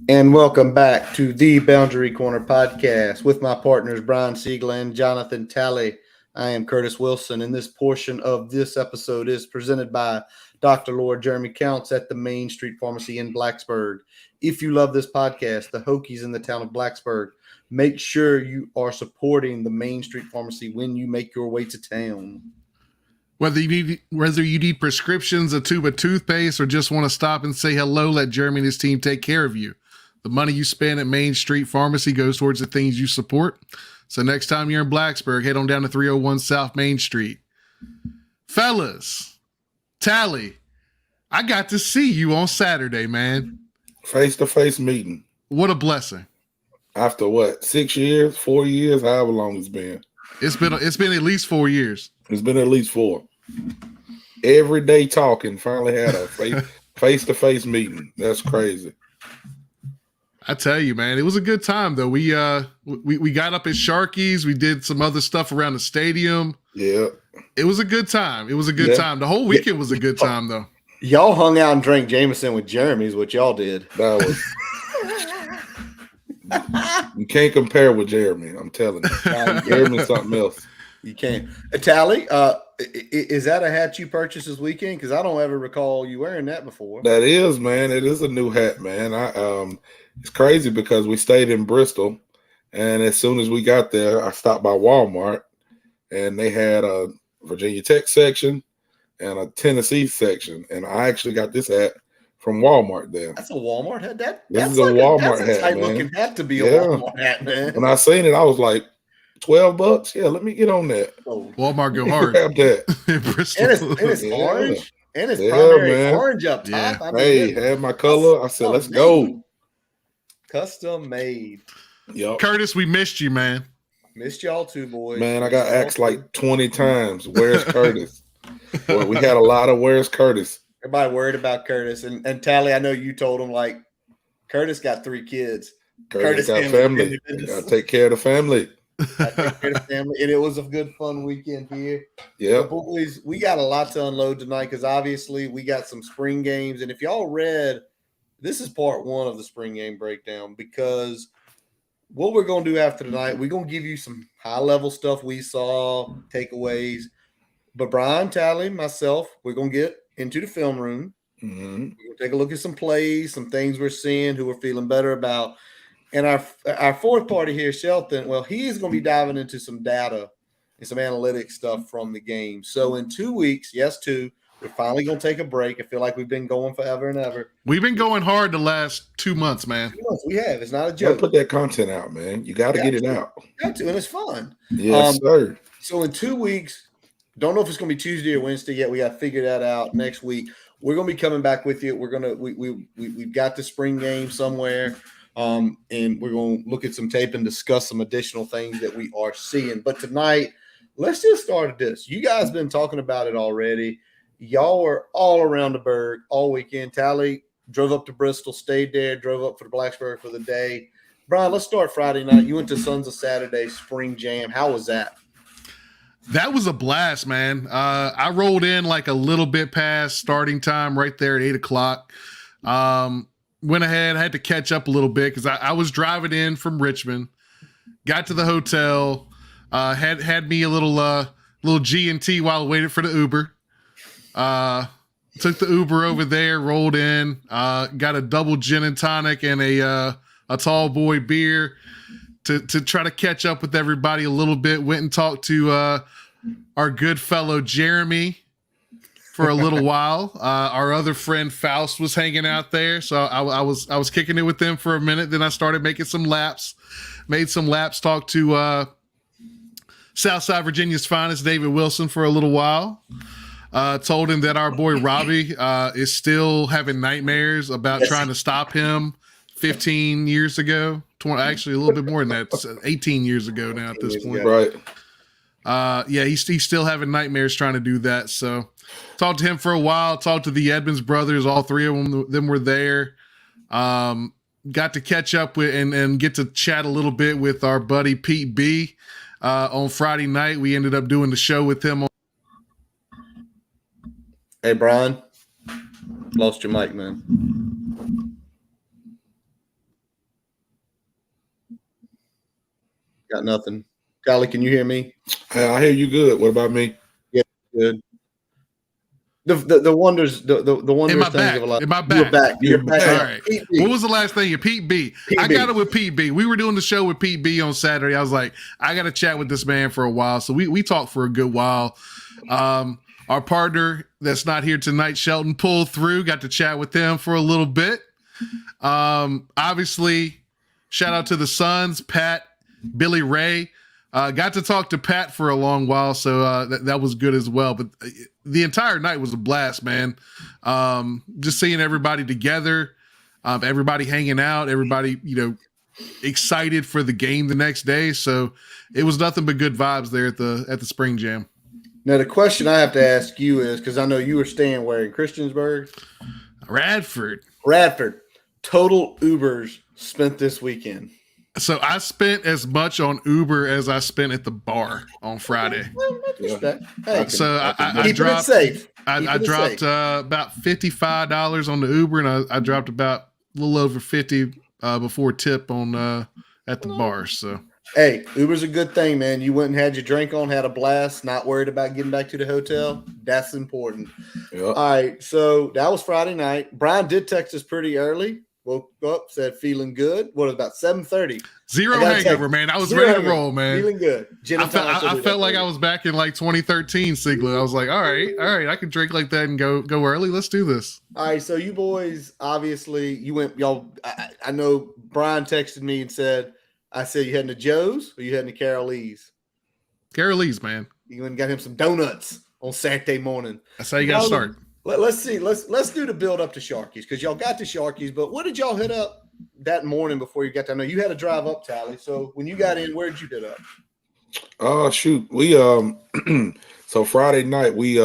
And welcome back to the Boundary Corner podcast with my partners Brian Siegel and Jonathan Talley. I am Curtis Wilson, and this portion of this episode is presented by Dr. Lord Jeremy Counts at the Main Street Pharmacy in Blacksburg. If you love this podcast, the Hokies in the town of Blacksburg, make sure you are supporting the Main Street Pharmacy when you make your way to town. Whether you need prescriptions, a tube of toothpaste, or just want to stop and say hello, let Jeremy and his team take care of you. The money you spend at Main Street Pharmacy goes towards the things you support. So next time you're in Blacksburg, head on down to 301 South Main Street. Fellas, Tally, I got to see you on Saturday, man. Face-to-face meeting. What a blessing. After what, 6 years, 4 years, however long it's been. It's been at least 4 years. It's been at least 4. Every day talking, finally had a face-to-face meeting. That's crazy. I tell you, man, it was a good time though. We got up at Sharky's. We did some other stuff around the stadium. Yeah. It was a good time. It was a good time. The whole weekend was a good time though. Y'all hung out and drank Jameson with Jeremy is what y'all did. That was you can't compare with Jeremy, I'm telling you. Jeremy's something else. You can't. Tally, is that a hat you purchased this weekend? Because I don't ever recall you wearing that before. That is, man. It is a new hat, man. It's crazy because we stayed in Bristol, and as soon as we got there, I stopped by Walmart, and they had a Virginia Tech section and a Tennessee section, and I actually got this hat from Walmart there. That's a Walmart hat. This is a Walmart hat, that's a tight-looking hat to be a Walmart hat, man. When I seen it, I was like, $12? Yeah, let me get on that. Walmart go hard. Grab that. and it's orange. And it's primary orange up top. Yeah. I mean, had my color. I said, let's go. Custom made. Yep. Curtis, we missed you, man. Missed y'all too, boys. Man, I got asked like 20 times, where's Curtis? Boy, we had a lot of where's Curtis. Everybody worried about Curtis. And Tally, I know you told him, like, Curtis got 3 kids. Curtis got family. Got to take care of the family. And it was a good, fun weekend here. Yeah, boys, we got a lot to unload tonight because obviously we got some spring games. And if y'all read, this is part 1 of the spring game breakdown because what we're going to do after tonight, we're going to give you some high-level stuff we saw, takeaways. But Brian, Tally, myself, we're going to get into the film room. Mm-hmm. We're going to take a look at some plays, some things we're seeing, who we're feeling better about. And our fourth party here, Shelton, well, he's going to be diving into some data and some analytics stuff from the game. So in 2 weeks, yes, 2, we're finally going to take a break. I feel like we've been going forever and ever. We've been going hard the last 2 months, man. 2 months, we have. It's not a You joke. gotta put that content out, man. You got to get it out. Got to, and it's fun. Yes, sir. So in 2 weeks, don't know if it's going to be Tuesday or Wednesday yet. We got to figure that out next week. We're going to be coming back with you. We're going to we've got the spring game somewhere. And we're going to look at some tape and discuss some additional things that we are seeing. But tonight, let's just start at this. You guys been talking about it already. Y'all were all around the Berg all weekend. Tally drove up to Bristol, stayed there, drove up for the Blacksburg for the day. Brian, let's start Friday night. You went to Sons of Saturday Spring Jam. How was that? That was a blast, man. I rolled in like a little bit past starting time right there at 8 o'clock. Went ahead, had to catch up a little bit because I was driving in from Richmond, got to the hotel, had me a little G&T while I waited for the Uber. Took the Uber over there, rolled in, got a double gin and tonic and a tall boy beer to try to catch up with everybody a little bit. Went and talked to our good fellow Jeremy for a little while. Our other friend Faust was hanging out there, so I was kicking it with them for a minute. Then I started making some laps, talked to Southside Virginia's finest David Wilson for a little while. Told him that our boy Robbie is still having nightmares about trying to stop him 15 years ago. Actually, a little bit more than that. It's 18 years ago now at this point. Right. Yeah, he's still having nightmares trying to do that. So talked to him for a while. Talked to the Edmonds brothers. All 3 of them were there. Got to catch up with and get to chat a little bit with our buddy Pete B. On Friday night. We ended up doing the show with him. Hey, Brian. Lost your mic, man. Got nothing. Golly, can you hear me? I hear you good. What about me? Yeah, good. The wonders, the wondrous things of a life. In my You're back. back. You're You're back. All back. right. Pete B. What was the last thing? Pete B. Pete I B. got it with Pete B. We were doing the show with Pete B on Saturday. I was like, I got to chat with this man for a while. So we talked for a good while. Our partner that's not here tonight, Shelton, pulled through. Got to chat with him for a little bit. Obviously, shout out to the Suns, Pat, Billy Ray. Got to talk to Pat for a long while, so that was good as well. But the entire night was a blast, man. Just seeing everybody together, everybody hanging out, everybody, excited for the game the next day. So it was nothing but good vibes there at the Spring Jam. Now the question I have to ask you is, because I know you were staying where in Christiansburg, Radford. Total Ubers spent this weekend. So I spent as much on Uber as I spent at the bar on Friday. Well, that's respect. Hey, So I keeping dropped. it safe. I dropped about $55 on the Uber, and I dropped about a little over 50 before tip on at the bar. So Hey, Uber's a good thing, man. You went and had your drink on, had a blast, not worried about getting back to the hotel. That's important. Yep. All right, so that was Friday night. Brian did text us pretty early. Woke up, said feeling good. What, about 7:30? zero hangover, man. I was ready to roll, man. Feeling good. I felt like I was back in like 2013, Sigler. I was like, all right, I can drink like that and go early. Let's do this. All right, so you boys, obviously, you went, y'all. I know Brian texted me and said, I said, you heading to Joe's or you heading to Carol Lee's? Carol Lee's, man. You went and got him some donuts on Saturday morning. That's how you got to start. Let's see. Let's do the build up to Sharky's, because y'all got to Sharky's. But what did y'all hit up that morning before you got there? I know you had to drive up, Tally. So when you got in, where did you hit up? Shoot, we so Friday night we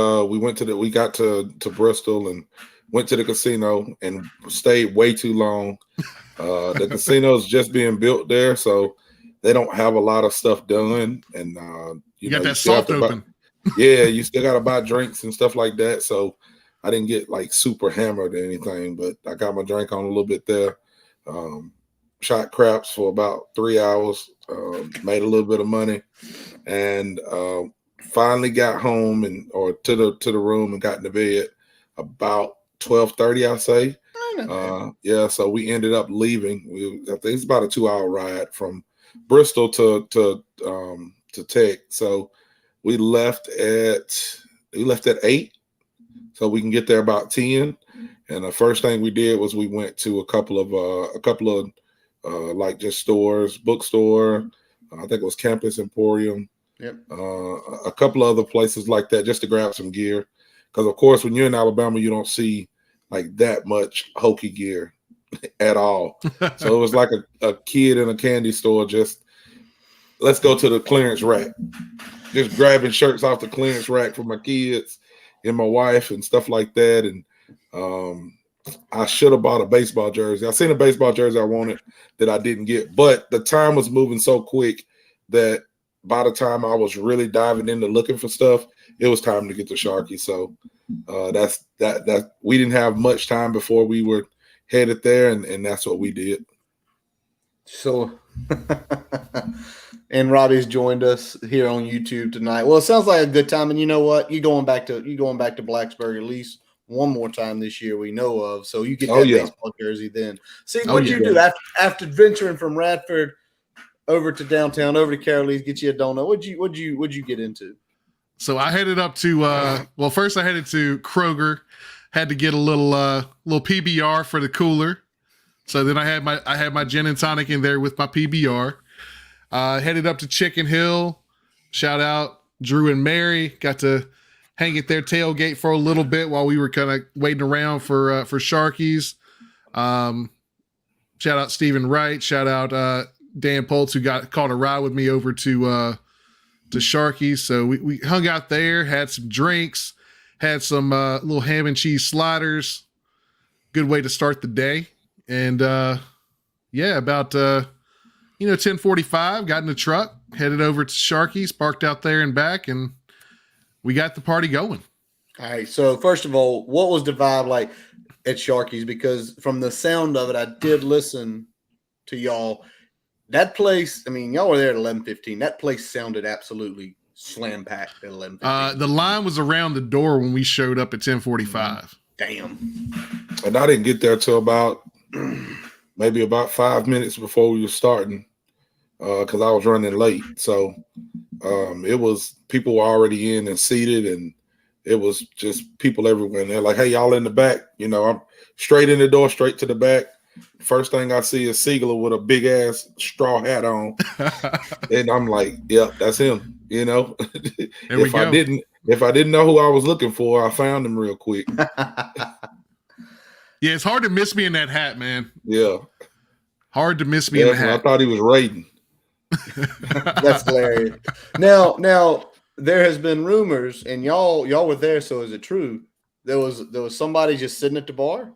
got to Bristol and went to the casino and stayed way too long. The casino's just being built there, so they don't have a lot of stuff done, and you got that soft open. Yeah, you still got to buy drinks and stuff like that. So I didn't get like super hammered or anything, but I got my drink on a little bit there. Shot craps for about 3 hours, made a little bit of money, and finally got home or to the room and got in the bed about 12:30, I'll say. Yeah, so we ended up leaving. I think it's about a 2-hour ride from Bristol to Tech. So we left at 8, so we can get there about 10. And the first thing we did was we went to a couple of like just stores, bookstore. I think it was Campus Emporium. Yep. A couple of other places like that just to grab some gear. Because of course, when you're in Alabama, you don't see like that much Hokie gear at all. So it was like a kid in a candy store. Just let's go to the clearance rack. Just grabbing shirts off the clearance rack for my kids and my wife and stuff like that. And I should have bought a baseball jersey. I seen a baseball jersey I wanted that I didn't get, but the time was moving so quick that by the time I was really diving into looking for stuff, it was time to get to Sharky. So that's that we didn't have much time before we were headed there, and that's what we did. So and Robbie's joined us here on YouTube tonight. Well, it sounds like a good time, and you know what? You're going back to Blacksburg at least one more time this year we know of. So you get that baseball jersey then. See, what'd you do after venturing from Radford over to downtown, over to Carol Lee's, get you a donut? What'd you get into? So I headed up to first I headed to Kroger, had to get a little PBR for the cooler. So then I had my gin and tonic in there with my PBR. Headed up to Chicken Hill. Shout out Drew and Mary. Got to hang at their tailgate for a little bit while we were kind of waiting around for Sharky's. Shout out Stephen Wright. Shout out Dan Poltz, who caught a ride with me over to Sharky's. So we hung out there, had some drinks, had some little ham and cheese sliders. Good way to start the day. And about 10:45, got in the truck, headed over to Sharky's, parked out there and back, and we got the party going. All right. So first of all, what was the vibe like at Sharky's? Because from the sound of it, I did listen to y'all. That place, I mean, y'all were there at 11:15. That place sounded absolutely slam packed at 11:15. The line was around the door when we showed up at 10:45. Damn. And I didn't get there till about maybe about 5 minutes before we were starting, because I was running late. So it was people were already in and seated, and it was just people everywhere. And they're like, "Hey, y'all in the back?" I'm straight in the door, straight to the back. First thing I see is Siegler with a big ass straw hat on, and I'm like, "Yep, that's him." If I didn't know who I was looking for, I found him real quick. Yeah, it's hard to miss me in that hat, man. Yeah, hard to miss me in the hat. I thought he was raiding. That's hilarious. Now there has been rumors, and y'all were there, so is it true? There was somebody just sitting at the bar.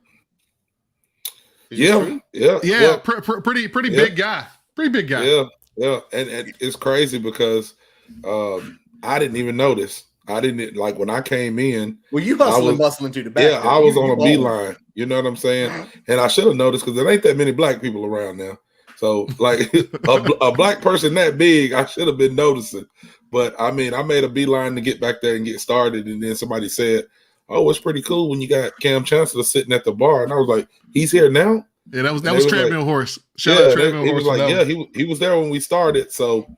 Yeah. Pretty big guy. Pretty big guy. Yeah, and it's crazy because I didn't even notice. I didn't like when I came in. Well, you bustling to the back. Yeah, I was on a beeline. You know what I'm saying? And I should have noticed because there ain't that many black people around now. So, like a black person that big, I should have been noticing. But I mean, I made a beeline to get back there and get started. And then somebody said, "Oh, it's pretty cool when you got Cam Chancellor sitting at the bar." And I was like, "He's here now?" Yeah, that was Treadmill like, Horse. Shout out Treadmill Horse. He was like, he was there when we started. So,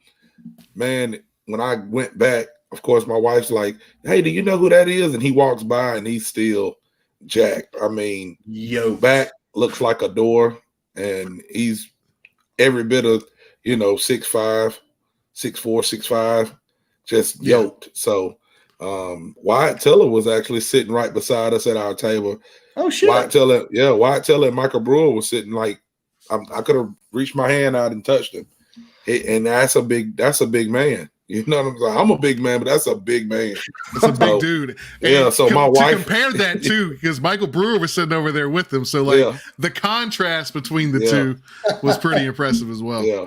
man, when I went back, of course, my wife's like, "Hey, do you know who that is?" And he walks by and he's still jacked. I mean, back looks like a door, and he's every bit of 6'5", 6'4", 6'5", just yoked. So Wyatt Teller was actually sitting right beside us at our table. Oh shit! Wyatt Teller and Michael Brewer was sitting like I could have reached my hand out and touched him. And that's a big man. You know what I'm saying? I'm a big man, but that's a big man. It's a big dude. And so my wife compare that too, because Michael Brewer was sitting over there with him. So the contrast between the two was pretty impressive as well. Yeah.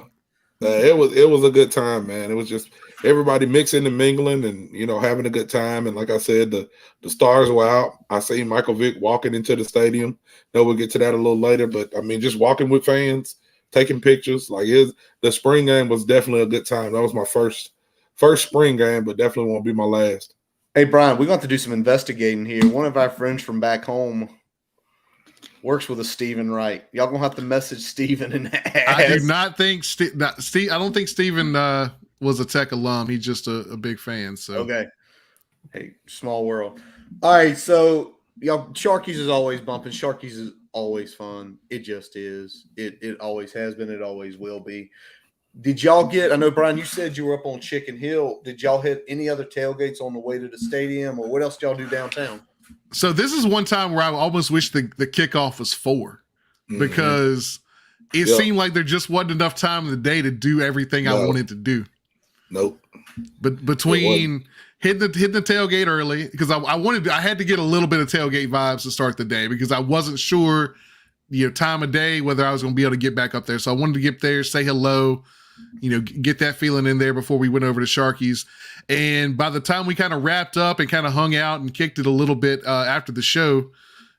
It was a good time, man. It was just everybody mixing and mingling and having a good time. And like I said, the stars were out. I seen Michael Vick walking into the stadium. We'll get to that a little later, but I mean, just walking with fans, taking pictures. Like the spring game was definitely a good time. That was my first spring game, but definitely won't be my last. Hey, Brian, we're going to have to do some investigating here. One of our friends from back home works with a Stephen Wright. Y'all going to have to message Stephen and ask. I do not think Steve. I don't think Stephen was a Tech alum. He's just a big fan. So okay. Hey, small world. All right, so y'all, Sharkies is always bumping. Sharkies is always fun. It just is. It always has been. It always will be. Did y'all I know, Brian, you said you were up on Chicken Hill. Did y'all hit any other tailgates on the way to the stadium, or what else did y'all do downtown? So this is one time where I almost wish the kickoff was 4 because it seemed like there just wasn't enough time in the day to do everything I wanted to do. Nope. But between hitting the tailgate early, because I had to get a little bit of tailgate vibes to start the day because I wasn't sure time of day whether I was going to be able to get back up there. So I wanted to get there, say hello, get that feeling in there before we went over to Sharkies. And by the time we kind of wrapped up and kind of hung out and kicked it a little bit after the show,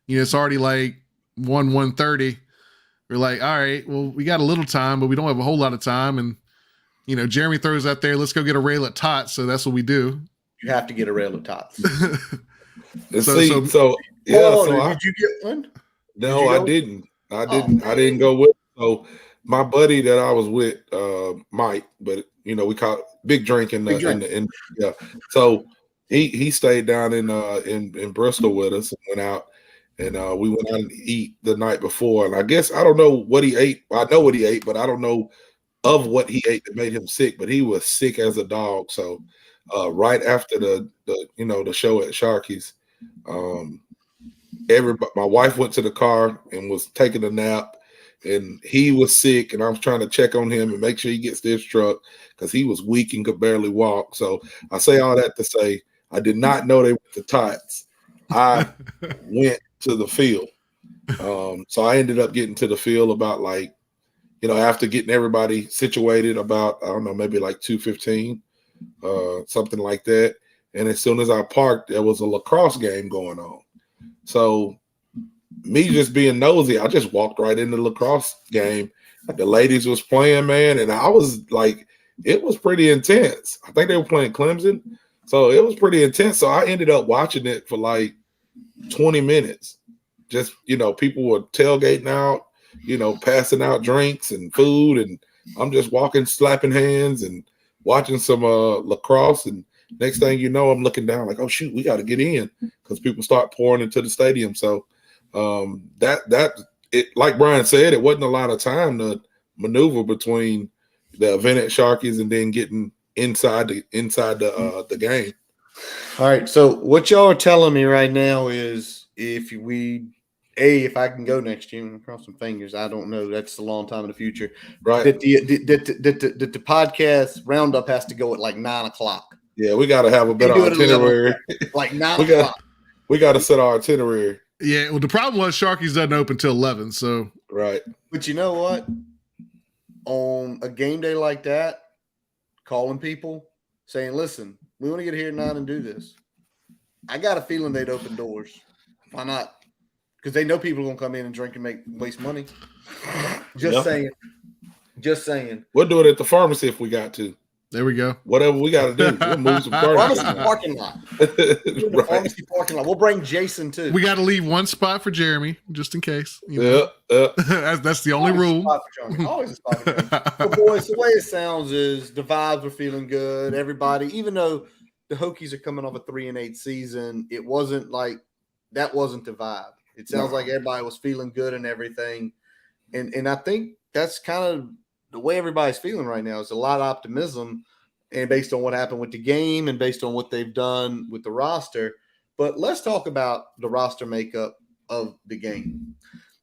it's already like 1:30. We're like, all right, well, we got a little time, but we don't have a whole lot of time. And, Jeremy throws out there, let's go get a rail at Tots. So that's what we do. You have to get a rail at Tots. Did you get one? No, I didn't. I didn't go with. So my buddy that I was with, Mike, but we call it big drink in the. So he stayed down in Bristol with us and went out, and we went out and eat the night before. And I guess I don't know what he ate. I know what he ate, but I don't know of what he ate that made him sick. But he was sick as a dog. So right after the show at Sharkies, my wife went to the car and was taking a nap, and he was sick, and I was trying to check on him and make sure he gets to his truck because he was weak and could barely walk. So I say all that to say I did not know they went to Tots. I went to the field. So I ended up getting to the field about after getting everybody situated about, I don't know, maybe like 2:15, something like that. And as soon as I parked, there was a lacrosse game going on. So me just being nosy, I just walked right into the lacrosse game The ladies was playing, man, and I was like, it was pretty intense. I think they were playing Clemson, so it was pretty intense. So I ended up watching it for like 20 minutes. Just, people were tailgating out, passing out drinks and food, and I'm just walking, slapping hands and watching some lacrosse. And next thing you know, I'm looking down like, oh shoot, we got to get in, because people start pouring into the stadium. So it, like Brian said, it wasn't a lot of time to maneuver between the event at Sharky's and then getting inside the game. All right. So what y'all are telling me right now is if I can go next year, and cross some fingers. I don't know. That's a long time in the future. Right. That the podcast roundup has to go at like 9:00. Yeah, we got to have a better itinerary. Like 9:00. We got to set our itinerary. Yeah. Well, the problem was Sharky's doesn't open till 11. So right. But you know what? On a game day like that, calling people, saying, "Listen, we want to get here at 9 and do this." I got a feeling they'd open doors. Why not? Because they know people are going to come in and drink and waste money. Just saying. We'll do it at the pharmacy if we got to. There we go. Whatever we got to do. We'll move some pharmacy parking lot. Right. Pharmacy parking lot. We'll bring Jason too. We got to leave one spot for Jeremy, just in case. That's the only rule. Always a spot for Jeremy. But boys, the way it sounds is the vibes are feeling good. Everybody, even though the Hokies are coming off a 3-8 season, it wasn't like that wasn't the vibe. It sounds like everybody was feeling good and everything. And I think that's kind of the way everybody's feeling right now. It's a lot of optimism, and based on what happened with the game and based on what they've done with the roster. But let's talk about the roster makeup of the game.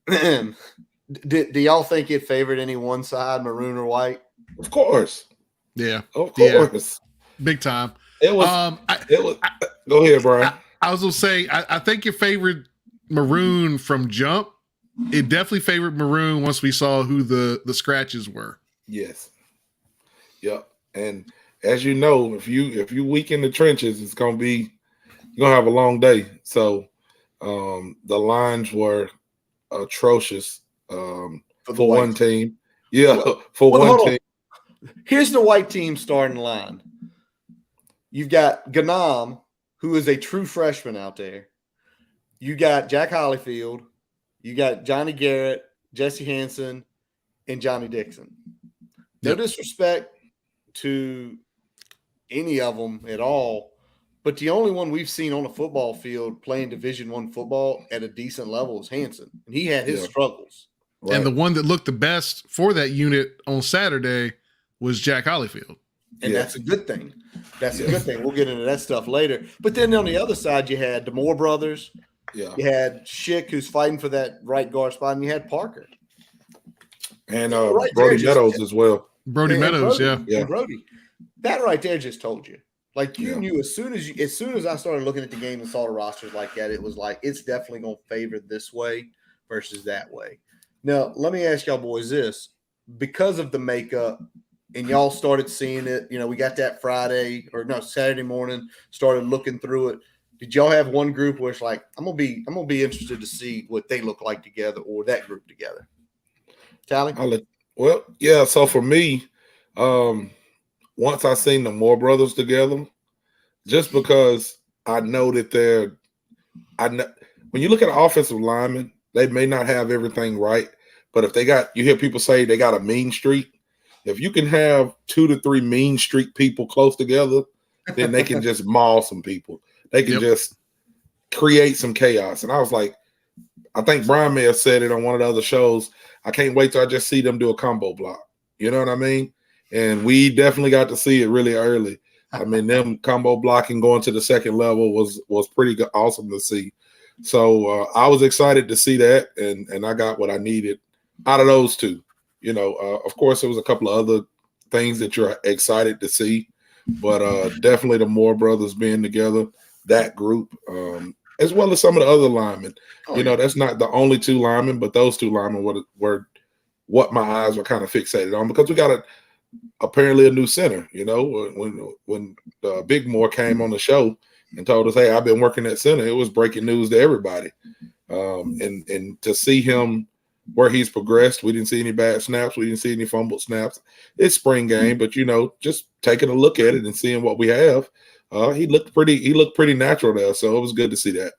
Do y'all think it favored any one side, maroon or white? Of course. Yeah. Of course. Yeah. Big time. It was. Go ahead, Brian. I was going to say, I think it favored maroon from jump. It definitely favored maroon once we saw who the scratches were. Yes. Yep. And as you know, if you weak in the trenches, you're gonna have a long day. So the lines were atrocious for one team. Yeah, for one team. Here's the white team starting line. You've got Ganam, who is a true freshman out there. You got Jack Hollyfield. You got Johnny Garrett, Jesse Hansen, and Johnny Dixon. No disrespect to any of them at all, but the only one we've seen on a football field playing Division I football at a decent level is Hansen, and he had his struggles. Right. And the one that looked the best for that unit on Saturday was Jack Hollyfield. And that's a good thing. That's a good thing. We'll get into that stuff later. But then on the other side, you had the Moore brothers. Yeah. You had Schick, who's fighting for that right guard spot, and you had Parker. And Brody Meadows as well. Brody Meadows, Brody, yeah. Brody. That right there just told you. Like you knew as soon as I started looking at the game and saw the rosters like that, it was like it's definitely going to favor this way versus that way. Now, let me ask y'all boys this. Because of the makeup, and y'all started seeing it, we got that Saturday morning, started looking through it. Did y'all have one group where it's like, I'm gonna be interested to see what they look like together, or that group together? Tally? Well, yeah. So for me, once I seen the Moore brothers together, just because I know that when you look at an offensive lineman, they may not have everything right, but if you hear people say they got a mean streak. If you can have 2 to 3 mean streak people close together, then they can just maul some people. They can just create some chaos. And I was like, I think Brian may have said it on one of the other shows. I can't wait till I just see them do a combo block. You know what I mean? And we definitely got to see it really early. I mean, them combo blocking going to the second level was pretty good, awesome to see. So I was excited to see that, and I got what I needed out of those two. Of course, there was a couple of other things that you're excited to see, but definitely the Moore brothers being together, that group, as well as some of the other linemen. That's not the only 2 linemen, but those 2 linemen were what my eyes were kind of fixated on, because we got apparently a new center. When Big Moore came on the show and told us, "Hey, I've been working at center," it was breaking news to everybody. And to see him where he's progressed. We didn't see any bad snaps. We didn't see any fumbled snaps. It's spring game, but just taking a look at it and seeing what we have, he looked pretty natural there. So it was good to see that.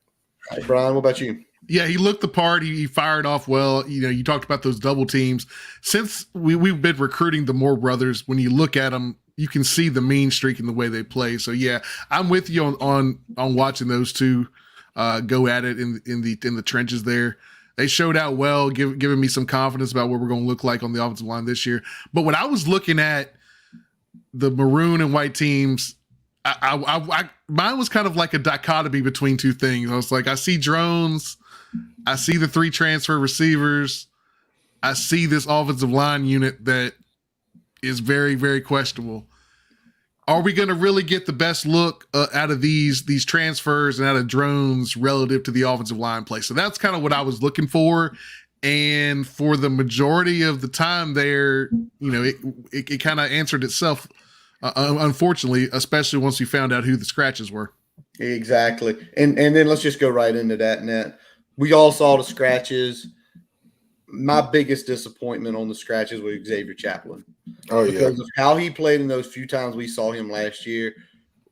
All right, Brian, what about you? Yeah, he looked the part. He fired off well. You talked about those double teams. Since we've been recruiting the Moore brothers, when you look at them, you can see the mean streak in the way they play. So yeah, I'm with you on watching those two go at it in the trenches there. They showed out well, giving me some confidence about what we're going to look like on the offensive line this year. But when I was looking at the maroon and white teams, mine was kind of like a dichotomy between two things. I was like, I see drones, I see the 3 transfer receivers, I see this offensive line unit that is very, very questionable. Are we going to really get the best look out of these transfers and out of drones relative to the offensive line play? So that's kind of what I was looking for. And for the majority of the time there, it kind of answered itself, unfortunately, especially once we found out who the scratches were. Exactly. And then let's just go right into that, Nat. We all saw the scratches. My biggest disappointment on the scratches was Xavier Chaplin. Because of how he played in those few times we saw him last year,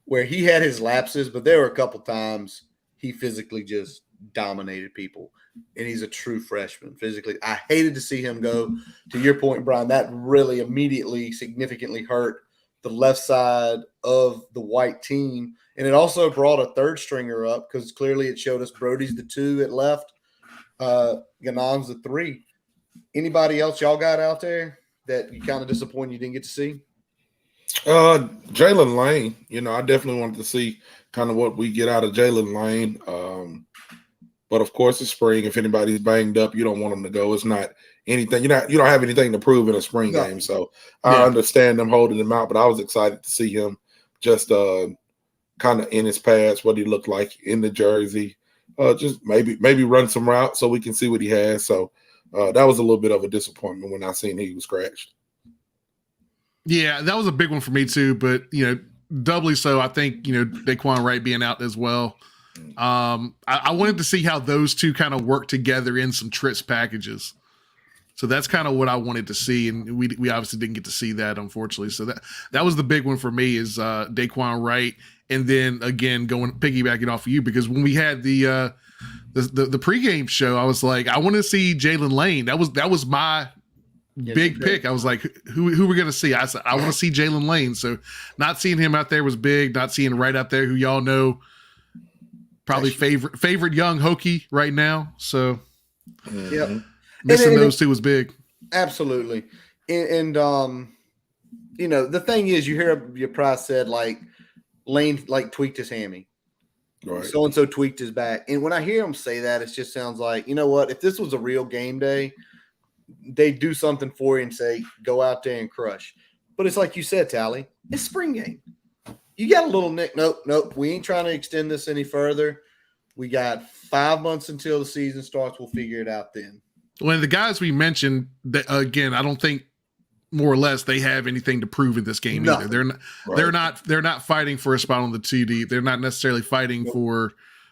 where he had his lapses, but there were a couple times he physically just dominated people. And he's a true freshman physically. I hated to see him go. To your point, Brian, that really immediately significantly hurt the left side of the white team. And it also brought a third stringer up because clearly it showed us Brody's the 2 at left, Ganon's the 3. Anybody else y'all got out there that you kind of disappointed you didn't get to see? Jalen Lane, I definitely wanted to see kind of what we get out of Jalen Lane. But of course, it's spring. If anybody's banged up, you don't want them to go. It's not anything. You don't have anything to prove in a spring game. So I understand them holding him out, but I was excited to see him just kind of in his pads, what he looked like in the jersey. Just maybe run some routes so we can see what he has. So that was a little bit of a disappointment when I seen he was scratched. Yeah, that was a big one for me too, but doubly so. I think Daquan Wright being out as well. I wanted to see how those two kind of work together in some trips packages. So that's kind of what I wanted to see, and we obviously didn't get to see that, unfortunately. So that was the big one for me is Daquan Wright, and then again piggybacking off of you, because when we had the pregame show, I was like, I want to see Jalen Lane. That was my big pick. I was like, who we're gonna see? I said I want to see Jalen Lane. So not seeing him out there was big. Not seeing Wright out there, who y'all know, probably favorite young Hokie right now. So missing those two was big. Absolutely. And the thing is, you hear your price said like Lane tweaked his hammy. Right. So-and-so tweaked his back. And when I hear him say that, it just sounds like, you know what, if this was a real game day, they do something for you and say, go out there and crush. But it's like you said, Tally, it's spring game. You got a little nick. Nope. We ain't trying to extend this any further. We got 5 months until the season starts. We'll figure it out then. Well, the guys we mentioned, again, I don't think more or less they have anything to prove in this game either. They're not fighting for a spot on the 2D. They're not necessarily fighting for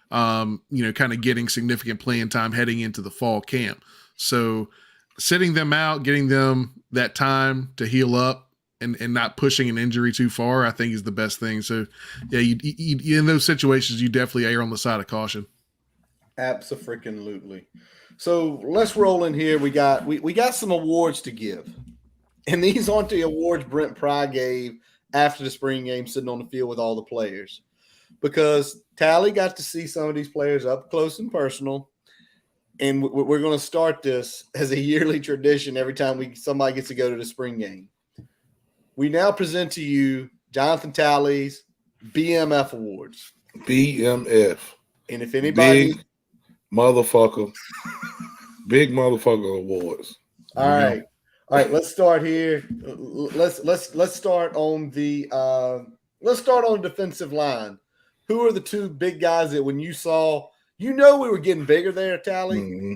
kind of getting significant playing time heading into the fall camp. So sitting them out, getting them that time to heal up and not pushing an injury too far, I think is the best thing. So yeah, you in those situations, you definitely err on the side of caution. Abso-freaking-lutely. So let's roll in here. We got some awards to give. And these aren't the awards Brent Pry gave after the spring game sitting on the field with all the players. Because Tally got to see some of these players up close and personal. And we're going to start this as a yearly tradition every time somebody gets to go to the spring game. We now present to you Jonathan Tally's BMF Awards. BMF. And if anybody... Big motherfucker awards. All right, let's start here. Let's start on the defensive line. Who are the two big guys that when you saw, we were getting bigger there, Tally? Mm-hmm.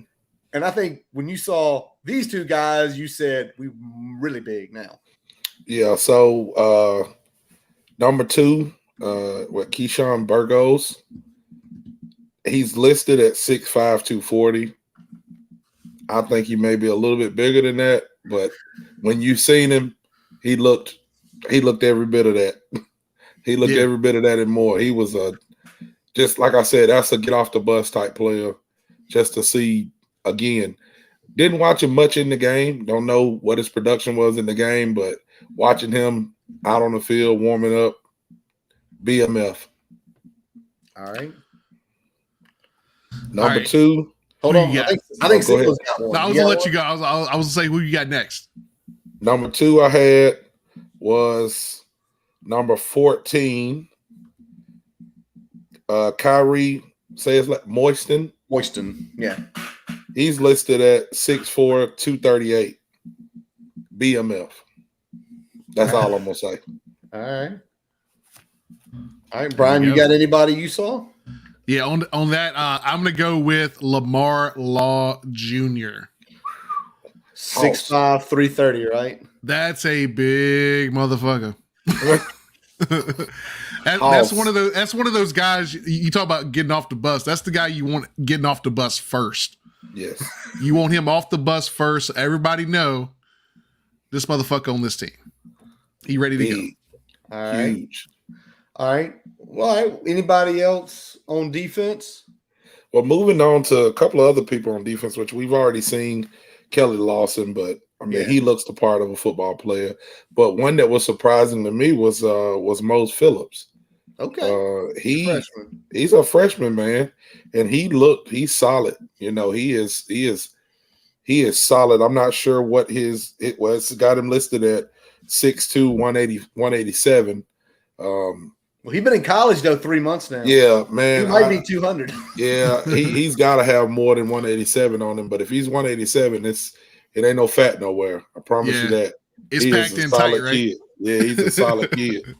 And I think when you saw these two guys, you said we're really big now. Yeah, so number 2, Keyshawn Burgos. He's listed at 6'5", 240. I think he may be a little bit bigger than that, but when you seen him, he looked every bit of that. He looked every bit of that and more. He was just like I said, that's a get off the bus type player. Just to see again, didn't watch him much in the game. Don't know what his production was in the game, but watching him out on the field warming up, BMF. All right. Number 2. Hold on. I think Single's got one. No, I was gonna let you go. I was gonna say who you got next. Number 2 I had was number 14. Kyrie, say it's like Moiston. Yeah. He's listed at 6'4", 238. BMF. That's all I'm gonna say. All right, Brian, you got anybody you saw? Yeah, on that, I'm gonna go with Lamar Law Jr. 6'5", 330, right? That's a big motherfucker. That's one of those guys you talk about getting off the bus. That's the guy you want getting off the bus first. Yes. You want him off the bus first. So everybody know this motherfucker on this team. He ready to go. All right. Huge. All right. Well, anybody else on defense? Well, moving on to a couple of other people on defense, which we've already seen, Kelly Lawson, but I mean, he looks the part of a football player. But one that was surprising to me was Mose Phillips. Okay. He's a freshman, man, and he's solid. You know, he is solid. I'm not sure what it was. Got him listed at 6'2", 187. Well, he's been in college though 3 months now. Yeah, man. He might be 200. Yeah, he's got to have more than 187 on him. But if he's 187, it ain't no fat nowhere. I promise you that. It's packed in tight, right? Kid. Yeah, he's a solid kid.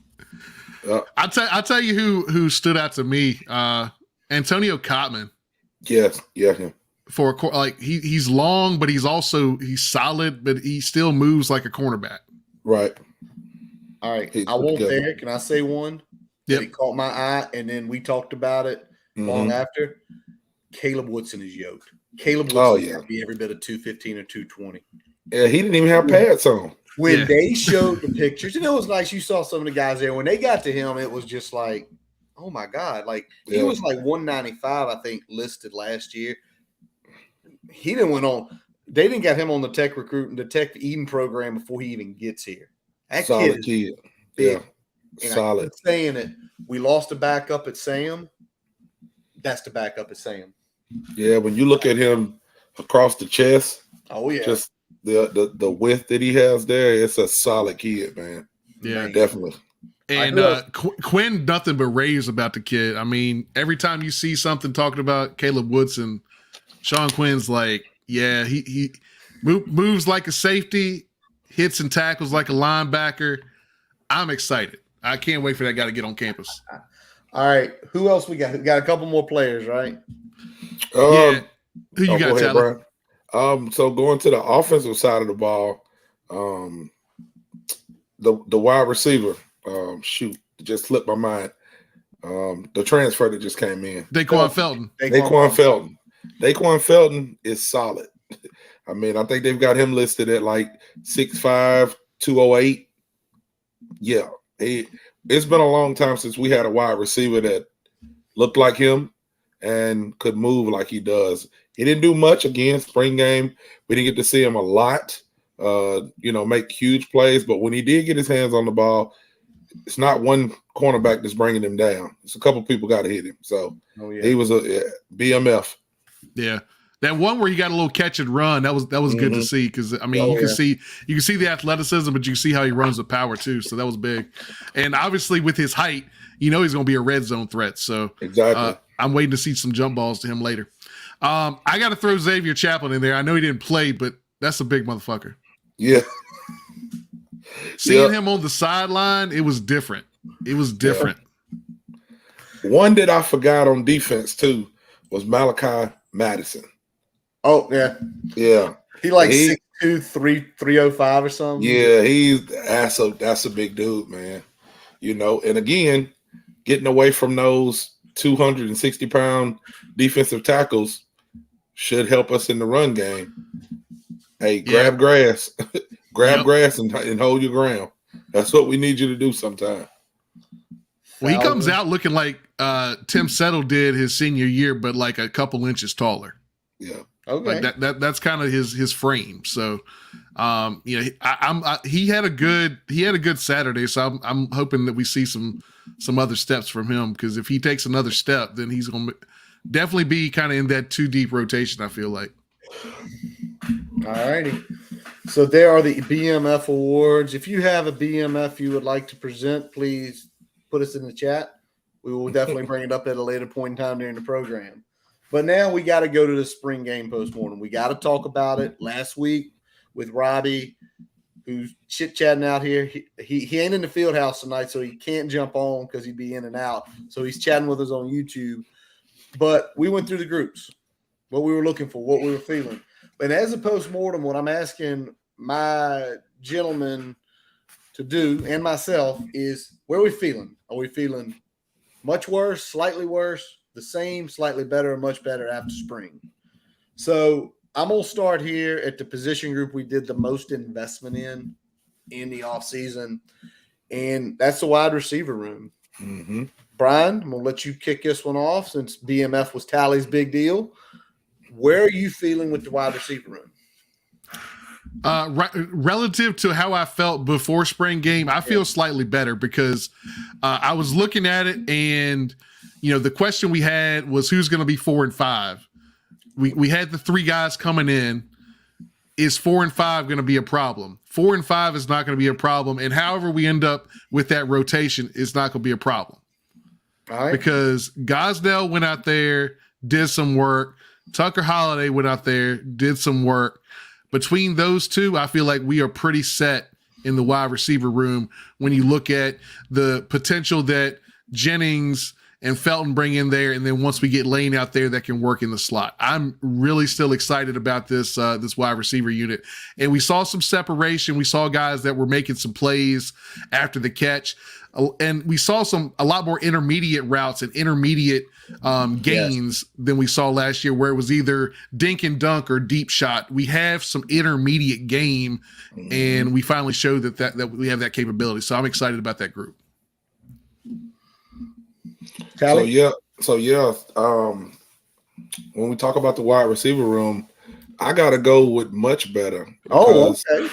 I'll tell you who stood out to me. Antonio Cotman. Yes, him. For he's long, but he's solid, but he still moves like a cornerback. Right. All right. I won't there. Can I say one? Yep. It caught my eye, and then we talked about it long after. Caleb Woodson is yoked. Caleb Woodson will be every bit of 215 or 220. Yeah, he didn't even have pads on. When they showed the pictures, and it was nice. You saw some of the guys there. When they got to him, it was just like, oh my God. Like he was like 195, I think, listed last year. He didn't went on. They didn't get him on the tech Eden program before he even gets here. That solid kid. Yeah. And solid. I keep saying it. We lost a backup at Sam. That's the backup at Sam. Yeah, when you look at him across the chest, just the width that he has there, it's a solid kid, man. Yeah, definitely. And Quinn, nothing but raves about the kid. I mean, every time you see something talking about Caleb Woodson, Sean Quinn's like, yeah, he moves like a safety, hits and tackles like a linebacker. I'm excited. I can't wait for that guy to get on campus. All right, who else we got? We got a couple more players, right? Who you got, Tyler? So going to the offensive side of the ball, the wide receiver, just slipped my mind. The transfer that just came in, Daquan Felton. Daquan Felton is solid. I mean, I think they've got him listed at like 6'5", 208. Yeah, it's been a long time since we had a wide receiver that looked like him and could move like he does. He didn't do much again, spring game. We didn't get to see him a lot, make huge plays. But when he did get his hands on the ball, it's not one cornerback that's bringing him down. It's a couple people got to hit him. So he was a BMF. Yeah. That one where he got a little catch and run, that was good to see because I mean you can see the athleticism, but you see how he runs with power too. So that was big. And obviously with his height, he's going to be a red zone threat. So exactly. I'm waiting to see some jump balls to him later. I got to throw Xavier Chaplin in there. I know he didn't play, but that's a big motherfucker. Yeah. Seeing him on the sideline, it was different. It was different. Yeah. One that I forgot on defense too was Malachi Madison. Oh, yeah. Yeah. He 6'2", 305 or something. Yeah, that's a big dude, man. And again, getting away from those 260-pound defensive tackles should help us in the run game. Hey, grab grass. Grab grass and hold your ground. That's what we need you to do sometime. Well, he comes out looking like Tim Settle did his senior year, but like a couple inches taller. Yeah. Okay. Like that's kind of his frame. So, he had a good Saturday. So I'm hoping that we see some other steps from him, because if he takes another step, then he's going to definitely be kind of in that 2 deep rotation, I feel like. All righty. So there are the BMF awards. If you have a BMF you would like to present, please put us in the chat. We will definitely bring it up at a later point in time during the program. But now we got to go to the spring game postmortem. We got to talk about it. Last week with Robbie, who's chit-chatting out here. He ain't in the field house tonight, so he can't jump on because he'd be in and out. So he's chatting with us on YouTube. But we went through the groups, what we were looking for, what we were feeling. And as a postmortem, what I'm asking my gentlemen to do and myself is, where are we feeling? Are we feeling much worse, slightly worse, the same, slightly better, or much better after spring? So I'm going to start here at the position group we did the most investment in the offseason, and that's the wide receiver room. Mm-hmm. Brian, I'm going to let you kick this one off since BMF was Tally's big deal. Where are you feeling with the wide receiver room? Relative to how I felt before spring game, I feel slightly better, because I was looking at it, and the question we had was who's going to be 4 and 5. We had the 3 guys coming in. Is 4 and 5 going to be a problem? 4 and 5 is not going to be a problem, and however we end up with that rotation is not going to be a problem. All right. Because Gosnell went out there, did some work. Tucker Holiday went out there, did some work. Between those two, I feel like we are pretty set in the wide receiver room when you look at the potential that Jennings and Felton bring in there, and then once we get Lane out there that can work in the slot. I'm really still excited about this wide receiver unit. And we saw some separation. We saw guys that were making some plays after the catch. And we saw a lot more intermediate routes and intermediate gains than we saw last year, where it was either dink and dunk or deep shot. We have some intermediate game, and we finally showed that we have that capability. So I'm excited about that group. Tally? When we talk about the wide receiver room, I got to go with much better. Okay.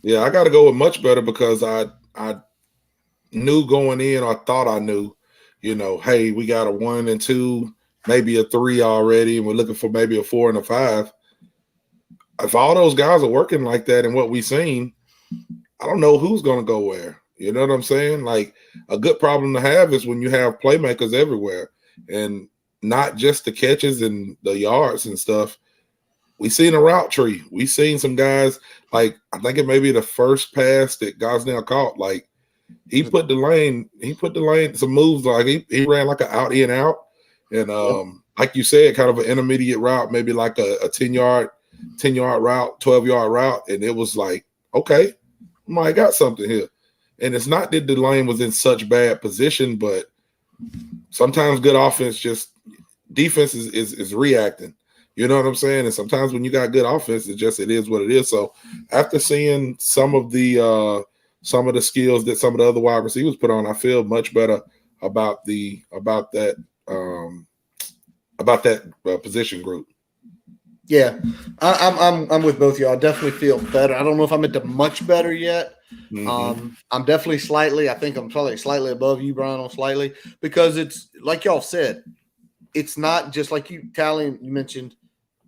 Yeah, I got to go with much better, because I knew going in, I thought I knew, hey, we got a 1 and 2, maybe a 3 already, and we're looking for maybe a 4 and a 5. If all those guys are working like that and what we've seen, I don't know who's going to go where. You know what I'm saying? Like, a good problem to have is when you have playmakers everywhere, and not just the catches and the yards and stuff. We seen a route tree. We seen some guys, like, I think it may be the first pass that Gosnell caught. Like, he put the lane, some moves, like he ran like an out in out. And like you said, kind of an intermediate route, maybe like a 10-yard route, 12-yard route. And it was like, okay, I got something here. And it's not that the lane was in such bad position, but sometimes good offense, just defense is reacting. You know what I'm saying? And sometimes when you got good offense, it is what it is. So after seeing some of the skills that some of the other wide receivers put on, I feel much better about that position group. Yeah, I'm with both of y'all. I definitely feel better. I don't know if I'm at the much better yet. Mm-hmm. I'm definitely slightly. I think I'm probably slightly above you, Brian, on slightly, because it's like y'all said. It's not just like you, Tally, you mentioned.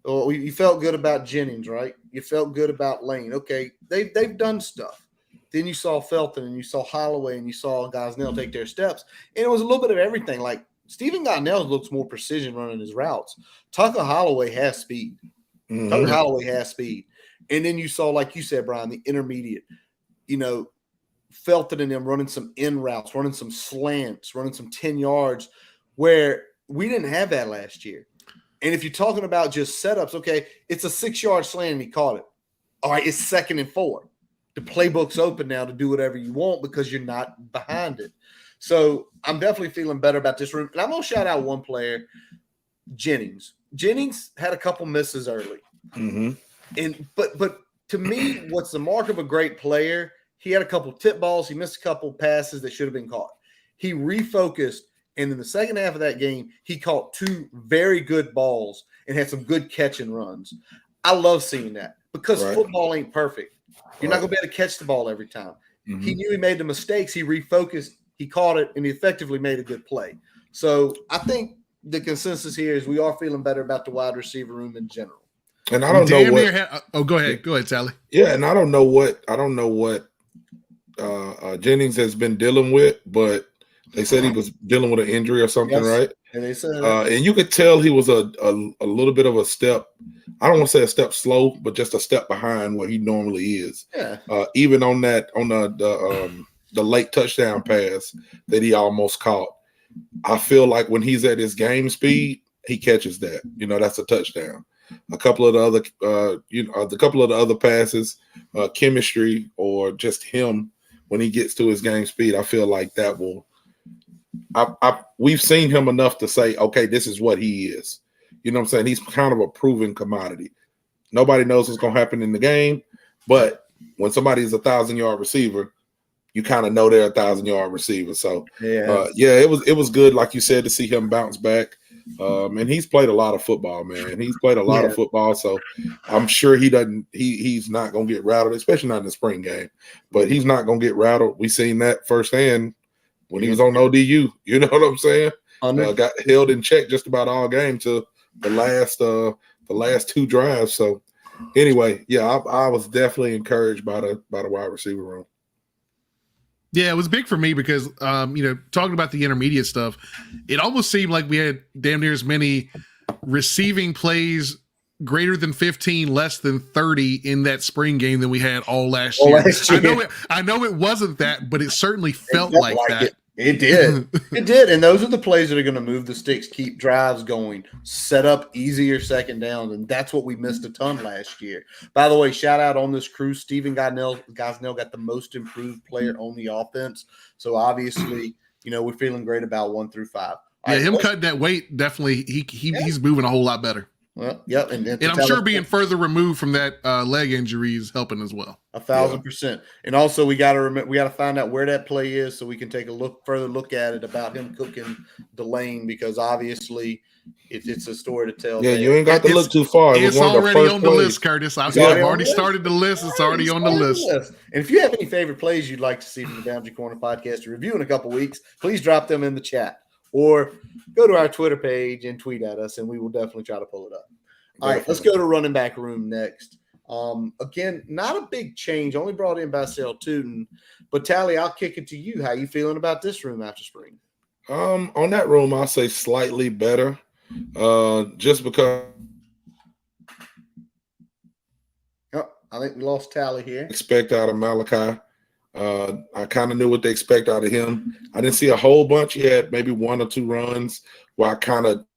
Oh, you felt good about Jennings, right? You felt good about Lane. Okay, they've done stuff. Then you saw Felton and you saw Holloway and you saw Gosnell take their steps, and it was a little bit of everything. Like, Stephen Gosnell looks more precision running his routes. Tucker Holloway has speed. Mm-hmm. Tucker Holloway has speed. And then you saw, like you said, Brian, the intermediate, Felton and them running some in routes, running some slants, running some 10 yards, where we didn't have that last year. And if you're talking about just setups, okay, it's a 6-yard slant and he caught it. All right, it's 2nd and 4. The playbook's open now to do whatever you want because you're not behind it. So I'm definitely feeling better about this room. And I'm going to shout out one player, Jennings. Jennings had a couple misses early. Mm-hmm. But to me, what's the mark of a great player? He had a couple tip balls. He missed a couple passes that should have been caught. He refocused, and in the second half of that game, he caught 2 very good balls and had some good catch and runs. I love seeing that because football ain't perfect. You're not going to be able to catch the ball every time. Mm-hmm. He knew he made the mistakes. He refocused. He caught it, and he effectively made a good play. So I think the consensus here is we are feeling better about the wide receiver room in general. And I don't know what. Go ahead. Go ahead, Tally. Yeah, and I don't know what Jennings has been dealing with, but they said he was dealing with an injury or something, right? And they said, and you could tell he was a little bit of a step. I don't want to say a step slow, but just a step behind what he normally is. Yeah. Even on the late touchdown pass that he almost caught, I feel like when he's at his game speed, he catches that. That's a touchdown. A couple of the other passes, chemistry or just him when he gets to his game speed, I feel like that will. We've seen him enough to say, okay, this is what he is. You know what I'm saying? He's kind of a proven commodity. Nobody knows what's going to happen in the game, but when somebody's 1,000-yard receiver, you kind of know they're 1,000-yard receiver. So, it was good, like you said, to see him bounce back. And he's played a lot of football, man. He's played a lot of football, so I'm sure he's not going to get rattled, especially not in the spring game. But he's not going to get rattled. We seen that firsthand when he was on ODU. You know what I'm saying? Got held in check just about all game to the last 2 drives. So anyway, I was definitely encouraged by the wide receiver room. Yeah, it was big for me because, talking about the intermediate stuff, it almost seemed like we had damn near as many receiving plays greater than 15, less than 30 in that spring game than we had all last year. I know it wasn't that, but it certainly felt like that. It did. It did. And those are the plays that are going to move the sticks, keep drives going, set up easier second downs. And that's what we missed a ton last year. By the way, shout out on this crew. Steven Gosnell got the most improved player on the offense. So obviously, we're feeling great about 1 through 5. Him cutting that weight, definitely, he's moving a whole lot better. Well, yep. And I'm sure being further removed from that leg injury is helping as well. 1,000%. And also we got to find out where that play is so we can take a further look at it about him cooking the lane, because obviously it's a story to tell. Yeah, you ain't got to look too far. It's already on the list, Curtis. I've already started the list. It's already on the list. And if you have any favorite plays you'd like to see from the Boundary Corner podcast to review in a couple weeks, please drop them in the chat. Or go to our Twitter page and tweet at us, and we will definitely try to pull it up. All right, let's go to running back room next. Again, not a big change. Only brought in by Sale Tootin. But, Tally, I'll kick it to you. How you feeling about this room after spring? On that room, I'll say slightly better. Just because I think we lost Tally here. Expect out of Malachi. I kind of knew what they expect out of him. I didn't see a whole bunch. He had maybe 1 or 2 runs where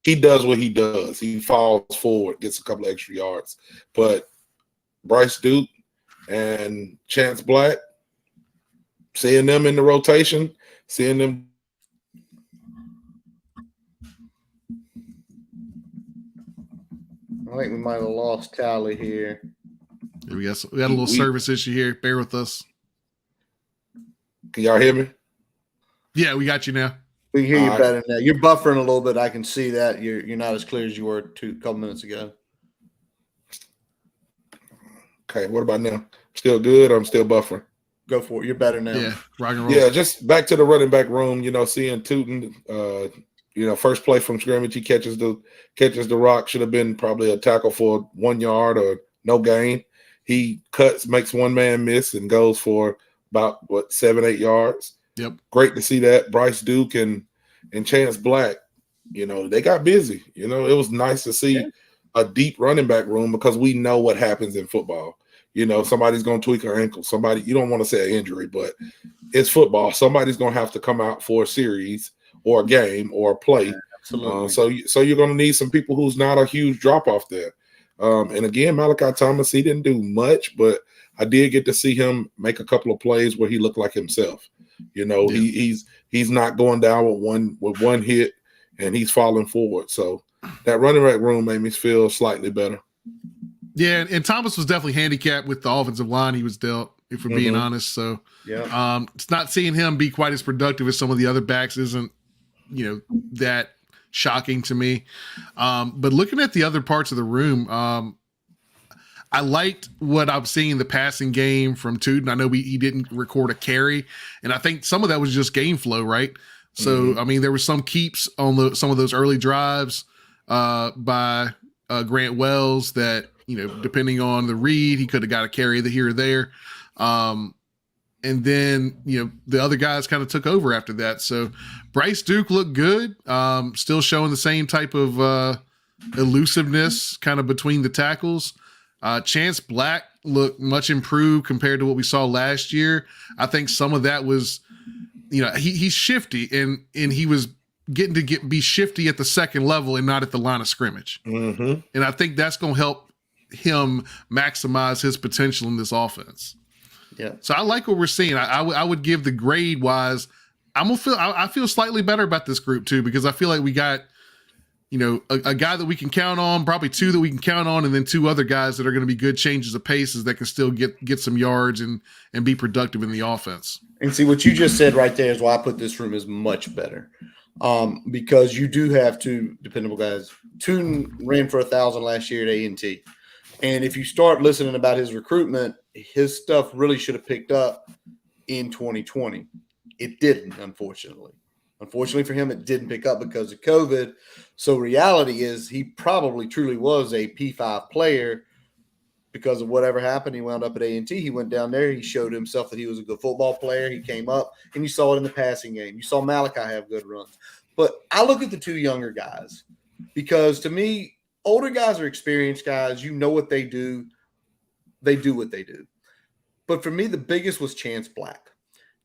he does what he does. He falls forward, gets a couple of extra yards. But Bryce Duke and Chance Black, seeing them in the rotation, seeing them. I think we might have lost Tally here. We got a little service issue here. Bear with us. Can y'all hear me? Yeah, we got you now. We can hear you better now. You're buffering a little bit. I can see that. You're not as clear as you were a couple minutes ago. Okay, what about now? Still good? I'm still buffering. Go for it. You're better now. Yeah, rock and roll. Yeah, just back to the running back room, seeing Tootin, first play from scrimmage, he catches the rock. Should have been probably a tackle for 1 yard or no gain. He cuts, makes one man miss, and goes for about 7-8 yards. Yep. Great to see that. Bryce Duke and Chance Black, they got busy. It was nice to see a deep running back room, because we know what happens in football. Somebody's going to tweak an ankle. Somebody, you don't want to say an injury, but it's football. Somebody's going to have to come out for a series or a game or a play. Yeah, absolutely. So you're going to need some people who's not a huge drop off there. And again, Malachi Thomas, he didn't do much, but I did get to see him make a couple of plays where he looked like himself. He's not going down with one hit, and he's falling forward. So that running back room made me feel slightly better. Yeah, and Thomas was definitely handicapped with the offensive line he was dealt, if we're being honest. So it's not seeing him be quite as productive as some of the other backs isn't, that shocking to me. But looking at the other parts of the room, I liked what I'm seeing in the passing game from Tootin. I know he didn't record a carry, and I think some of that was just game flow, right? So, I mean, there were some keeps on some of those early drives by Grant Wells that, depending on the read, he could have got a carry here or there. And then, the other guys kind of took over after that. So Bryce Duke looked good, still showing the same type of elusiveness kind of between the tackles. Chance Black looked much improved compared to what we saw last year. I think some of that was, he's shifty and he was getting to be shifty at the second level and not at the line of scrimmage. And I think that's going to help him maximize his potential in this offense. Yeah. So I like what we're seeing. I would give the grade wise, I feel slightly better about this group too, because I feel like we got, a guy that we can count on, probably two that we can count on, and then two other guys that are going to be good changes of paces that can still get some yards and be productive in the offense. And see, what you just said right there is why I put this room is much better. Because you do have two dependable guys. Tootin ran for 1,000 last year at A&T. And if you start listening about his recruitment, his stuff really should have picked up in 2020. It didn't, unfortunately. Unfortunately for him, it didn't pick up because of COVID. So reality is he probably truly was a P5 player because of whatever happened. He wound up at A&T. He went down there. He showed himself that he was a good football player. He came up, and you saw it in the passing game. You saw Malachi have good runs. But I look at the two younger guys because, to me, older guys are experienced guys. You know what they do. They do what they do. But for me, the biggest was Chance Black.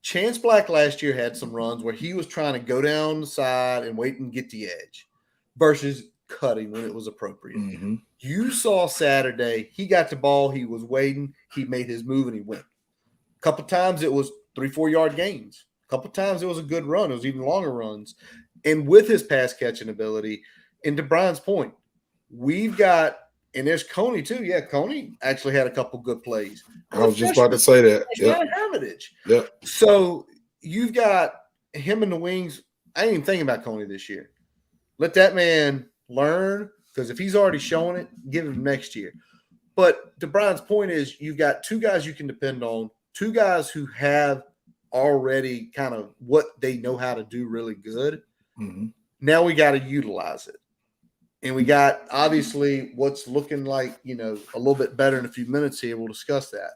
Chance Black last year had some runs where he was trying to go down the side and wait and get the edge versus cutting when it was appropriate. You saw Saturday, he got the ball, he was waiting, he made his move, and he went. A couple times it was 3-4 yard gains. A couple times it was a good run. It was even longer runs. And with his pass catching ability, and to Brian's point, we've got, and there's Coney too. Yeah, Coney actually had a couple good plays. I was just about to say that. Yep. So you've got him in the wings. I ain't even thinking about Coney this year. Let that man learn, because if he's already showing it, give him next year. But to Brian's point is you've got two guys you can depend on, two guys who have already kind of what they know how to do really good. Now we got to utilize it. And we got, obviously, what's looking like, a little bit better in a few minutes here. We'll discuss that.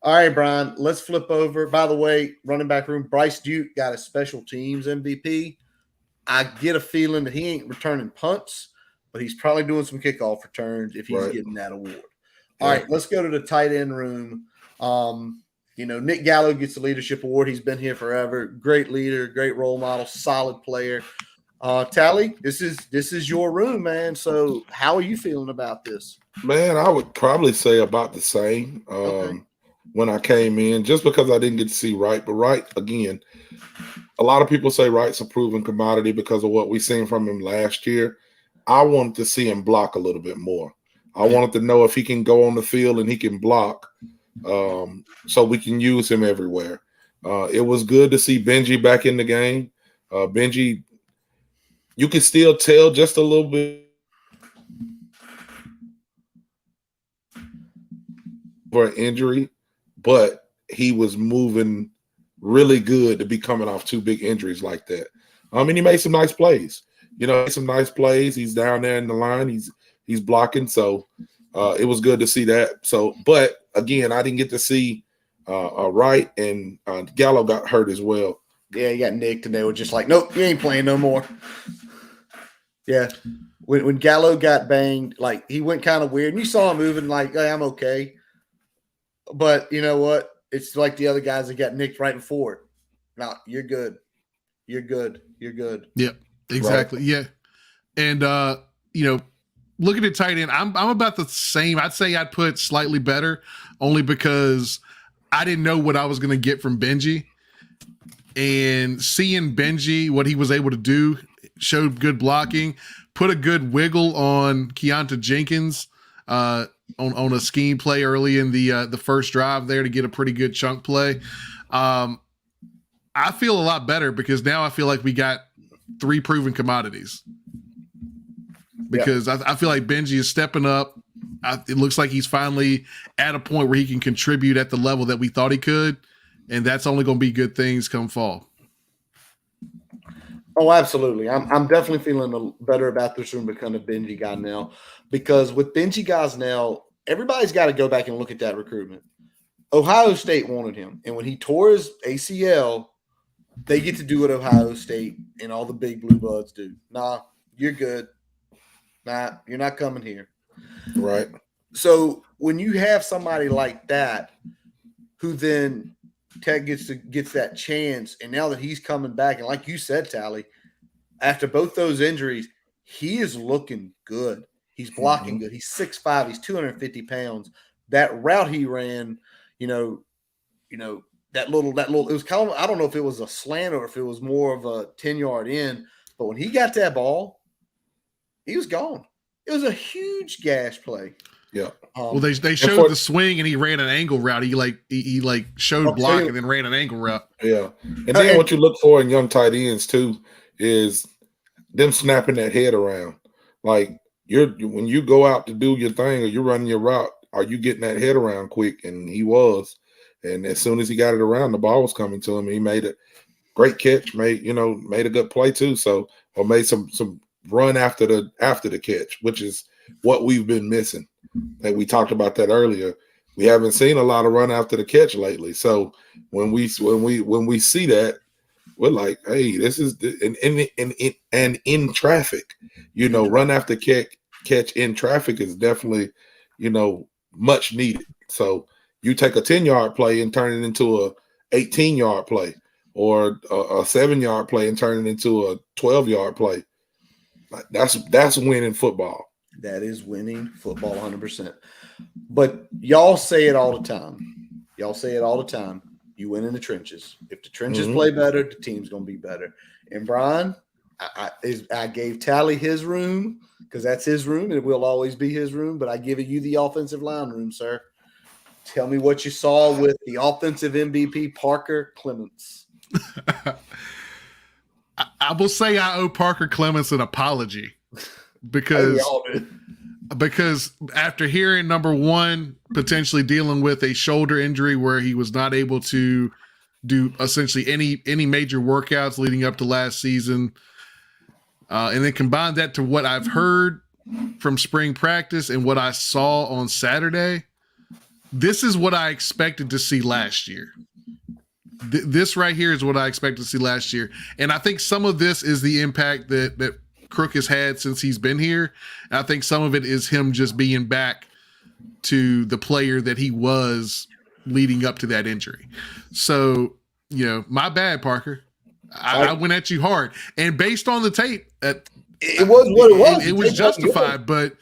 All right, Brian, let's flip over. By the way, running back room, Bryce Duke got a special teams MVP. I get a feeling that he ain't returning punts, but he's probably doing some kickoff returns if he's getting that award. All right, let's go to the tight end room. Nick Gallo gets the leadership award. He's been here forever. Great leader, great role model, solid player. Tally, this is your room, man. So how are you feeling about this? Man, I would probably say about the same when I came in, just because I didn't get to see Wright. But Wright, again, a lot of people say Wright's a proven commodity because of what we seen from him last year. I wanted to see him block a little bit more. I wanted to know if he can go on the field and he can block so we can use him everywhere. It was good to see Benji back in the game. Benji, you can still tell just a little bit for an injury, but he was moving really good to be coming off two big injuries like that. He made some nice plays. He's down there in the line. He's blocking. So it was good to see that. So, but again, I didn't get to see Wright, and Gallo got hurt as well. Yeah, he got nicked, and they were just like, nope, you ain't playing no more. Yeah. When Gallo got banged, like, he went kind of weird, and you saw him moving like, hey, I'm okay. But you know what? It's like the other guys that got nicked right before it. No, you're good. You're good. You're good. Yep, exactly. Right. Yeah. And, looking at tight end, I'm about the same. I'd say I'd put slightly better only because I didn't know what I was going to get from Benji. And seeing Benji, what he was able to do, showed good blocking, put a good wiggle on Keonta Jenkins. on a scheme play early in the first drive there to get a pretty good chunk play. I feel a lot better because now I feel like we got 3 proven commodities. Because I feel like Benji is stepping up. It looks like he's finally at a point where he can contribute at the level that we thought he could, and that's only going to be good things come fall. Oh, absolutely. I'm definitely feeling better about this room becoming a Benji guy now, because with Benji guys now, everybody's got to go back and look at that recruitment. Ohio State wanted him, and when he tore his ACL, they get to do what Ohio State and all the big blue bloods do. Nah, you're good. Nah, you're not coming here. Right. So when you have somebody like that, who then Tech gets that chance, and now that he's coming back, and like you said, Tally, after both those injuries, he is looking good. He's blocking good. He's 6'5", he's 250 pounds. That route he ran, that little, it was kind of, I don't know if it was a slant or if it was more of a 10-yard in, but when he got that ball, he was gone. It was a huge gash play. Yeah. Well, they showed the swing and he ran an angle route. He showed block and then ran an angle route. Yeah. And then what you look for in young tight ends too is them snapping that head around. Like when you go out to do your thing or you're running your route, are you getting that head around quick? And he was. And as soon as he got it around, the ball was coming to him. And he made a great catch, made a good play too. So, or made some run after the catch, which is what we've been missing. Like we talked about that earlier. We haven't seen a lot of run after the catch lately. So when we see that, we're like, hey, this is and in traffic, run after catch in traffic is definitely, much needed. So you take a 10-yard play and turn it into a 18-yard play, or a 7-yard play and turn it into a 12-yard play. That's winning football. That is winning football 100%. But y'all say it all the time. You win in the trenches. If the trenches play better, the team's going to be better. And Brian, I gave Tally his room because that's his room and it will always be his room. But I give you the offensive line room, sir. Tell me what you saw with the offensive MVP, Parker Clements. I will say I owe Parker Clements an apology because after hearing, number one, potentially dealing with a shoulder injury where he was not able to do essentially any major workouts leading up to last season, and then combine that to what I've heard from spring practice and what I saw on Saturday, this is what I expected to see last year. This right here is what I expected to see last year. And I think some of this is the impact that Crook has had since he's been here. And I think some of it is him just being back to the player that he was leading up to that injury. So, my bad, Parker. I went at you hard. And based on the tape, it was what it was. It was justified, but,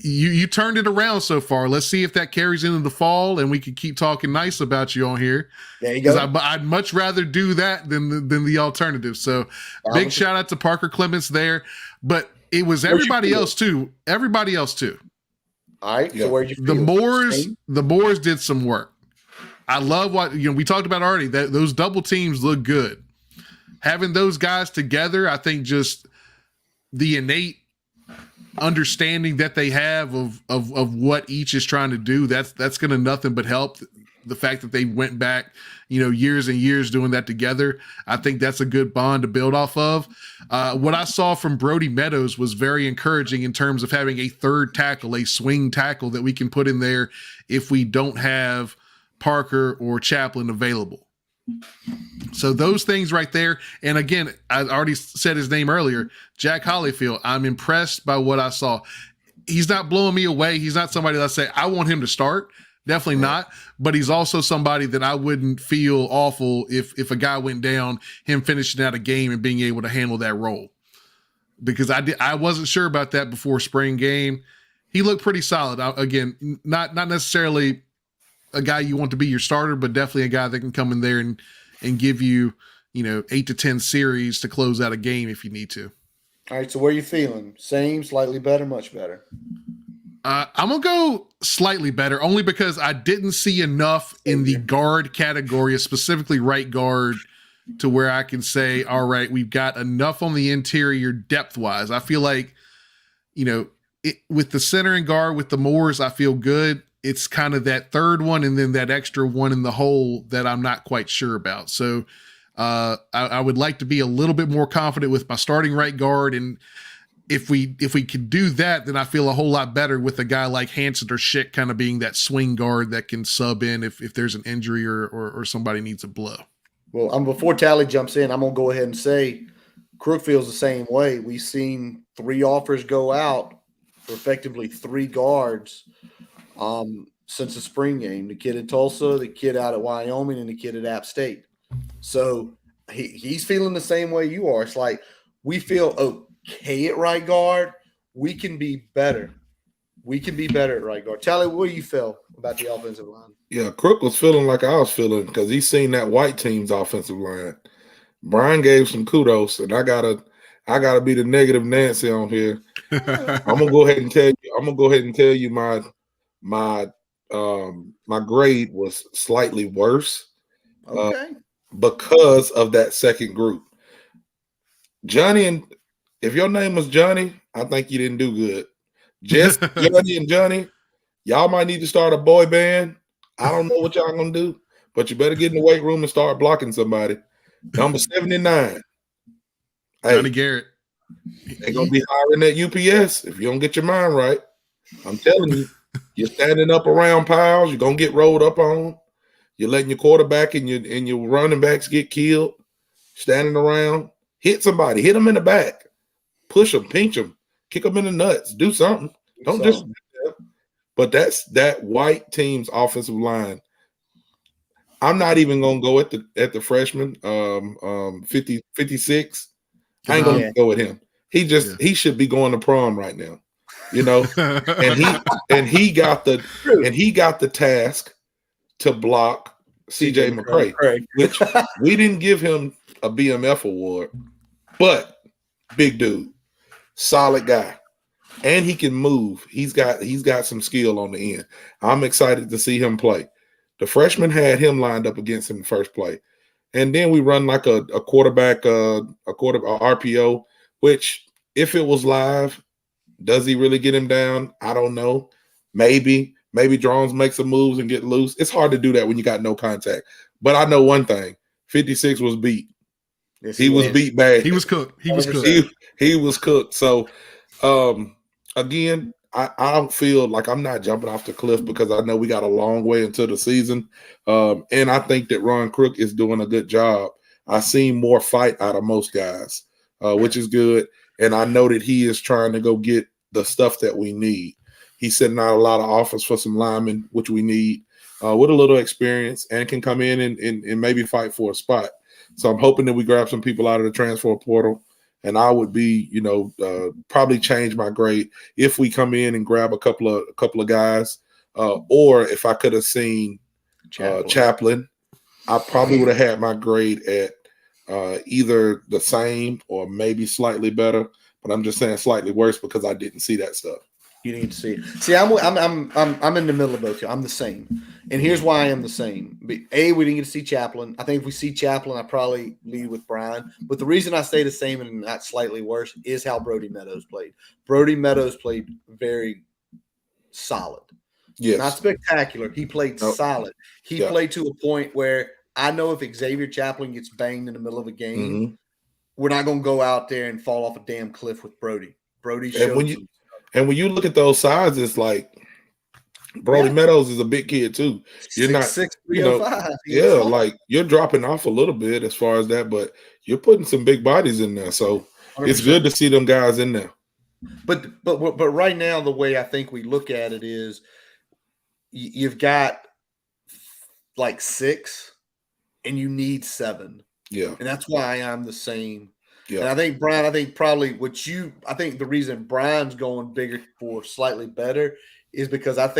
you turned it around so far. Let's see if that carries into the fall and we can keep talking nice about you on here. There you go. I'd much rather do that than the alternative. So big shout out to Parker Clements there, but it was everybody else too. Everybody else too. All right. So where'd you feel? The Moors did some work. I love what, we talked about already, that those double teams look good. Having those guys together, I think just the innate understanding that they have of what each is trying to do, that's going to nothing but help. The fact that they went back, years and years doing that together, I think that's a good bond to build off of. What I saw from Brody Meadows was very encouraging in terms of having a third tackle, a swing tackle that we can put in there if we don't have Parker or Chaplin available. So those things right there. And again, I already said his name earlier, Jack Hollyfield. I'm impressed by what I saw. He's not blowing me away. He's not somebody that I say, I want him to start. Definitely not. But he's also somebody that I wouldn't feel awful if a guy went down, him finishing out a game and being able to handle that role. Because I wasn't sure about that before spring game. He looked pretty solid. Again, not necessarily a guy you want to be your starter, but definitely a guy that can come in there and give you, 8 to 10 series to close out a game if you need to. All right. So where are you feeling? Same, slightly better, much better? I'm gonna go slightly better, only because I didn't see enough in the guard category, specifically right guard, to where I can say, all right, we've got enough on the interior depth wise. I feel like, with the center and guard with the Moores, I feel good. It's kind of that third one and then that extra one in the hole that I'm not quite sure about. So I would like to be a little bit more confident with my starting right guard, and if we could do that, then I feel a whole lot better with a guy like Hanson or Schick kind of being that swing guard that can sub in if there's an injury or somebody needs a blow. Well, before Tally jumps in, I'm going to go ahead and say Crook feels the same way. We've seen 3 offers go out for effectively 3 guards since the spring game. The kid in Tulsa, the kid out at Wyoming, and the kid at App State. So he's feeling the same way you are. It's like we feel okay at right guard. We can be better. We can be better at right guard. Tally, what do you feel about the offensive line? Yeah, Crook was feeling like I was feeling because he's seen that white team's offensive line. Brian gave some kudos, and I gotta be the negative Nancy on here. I'm gonna go ahead and tell you my grade was slightly worse. Okay. Because of that second group. Johnny, and if your name was Johnny, I think you didn't do good. Just Johnny and Johnny, y'all might need to start a boy band. I don't know what y'all gonna do, but you better get in the weight room and start blocking somebody. Number 79. Johnny Garrett. They're gonna be hiring at UPS if you don't get your mind right. I'm telling you, you're standing up around piles, you're gonna get rolled up on. You're letting your quarterback and your running backs get killed, standing around. Hit somebody, hit them in the back, push them, pinch them, kick them in the nuts, do something. Don't just. But that's that white team's offensive line. I'm not even gonna go at the freshman, 56. I ain't gonna go with him. He should be going to prom right now, and he got the task to block CJ McCray, which we didn't give him a BMF award, but big dude, solid guy, and he can move. He's got some skill on the end. I'm excited to see him play. The freshman had him lined up against him in the first play, and then we run like a quarterback, a RPO, which if it was live, does he really get him down? I don't know. Maybe drones make some moves and get loose. It's hard to do that when you got no contact. But I know one thing: 56 was beat. Yes, he was beat bad. He was cooked. He was cooked. So, again, I don't feel like I'm not jumping off the cliff because I know we got a long way into the season. And I think that Ron Crook is doing a good job. I seen more fight out of most guys, which is good. And I know that he is trying to go get the stuff that we need. He's sending out a lot of offers for some linemen, which we need, with a little experience, and can come in and maybe fight for a spot. So I'm hoping that we grab some people out of the transfer portal, and I would be, probably change my grade if we come in and grab a couple of guys, or if I could have seen Chaplin, I probably would have had my grade at either the same or maybe slightly better. But I'm just saying slightly worse because I didn't see that stuff. You need to see it. See, I'm in the middle of both. I'm the same, and here's why I am the same. We didn't get to see Chaplin. I think if we see Chaplin, I probably lead with Brian. But the reason I stay the same and not slightly worse is how Brody Meadows played. Brody Meadows played very solid. Yes, not spectacular. He played solid. He played to a point where I know if Xavier Chaplin gets banged in the middle of a game, we're not going to go out there and fall off a damn cliff with Brody. Brody showed. And when you look at those sizes, like Brody Meadows is a big kid too. You're 6'6", 305. Like you're dropping off a little bit as far as that, but you're putting some big bodies in there. So 100%. It's good to see them guys in there. But right now, the way I think we look at it is you've got like 6 and you need 7. Yeah. And that's why I'm the same. Yeah. And I think, Brian, I think the reason Brian's going bigger for slightly better is because I have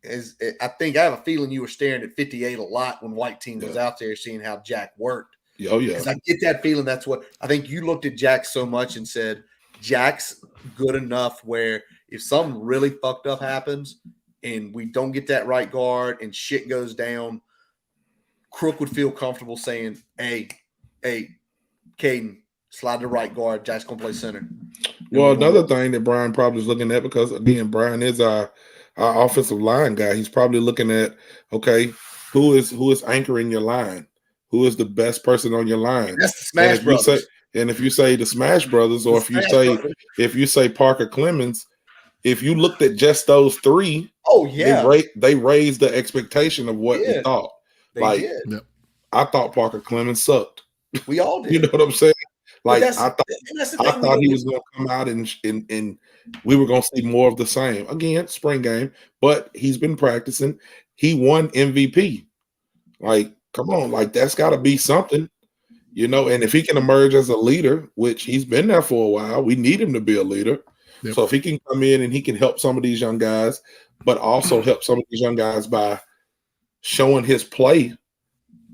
a feeling you were staring at 58 a lot when White Team was out there seeing how Jack worked. Oh, yeah. Because I get that feeling. That's what I think you looked at Jack so much and said, Jack's good enough where if something really fucked up happens and we don't get that right guard and shit goes down, Crook would feel comfortable saying, hey, Caden, slide to right guard. Jack's going to play center. Well, another thing that Brian probably is looking at, because, again, Brian is our offensive line guy. He's probably looking at, okay, who is anchoring your line? Who is the best person on your line? That's the Smash Brothers. And if you say the Smash Brothers, or if you say Parker Clemens, if you looked at just those three, they raised the expectation of what we thought. They did. Yep. I thought Parker Clemens sucked. We all did. You know what I'm saying? Like, I thought he was going to come out and we were going to see more of the same. Again, spring game, but he's been practicing. He won MVP. Like, come on, like, that's got to be something, you know. And if he can emerge as a leader, which he's been there for a while, we need him to be a leader. Yep. So if he can come in and he can help some of these young guys, but also help some of these young guys by showing his play,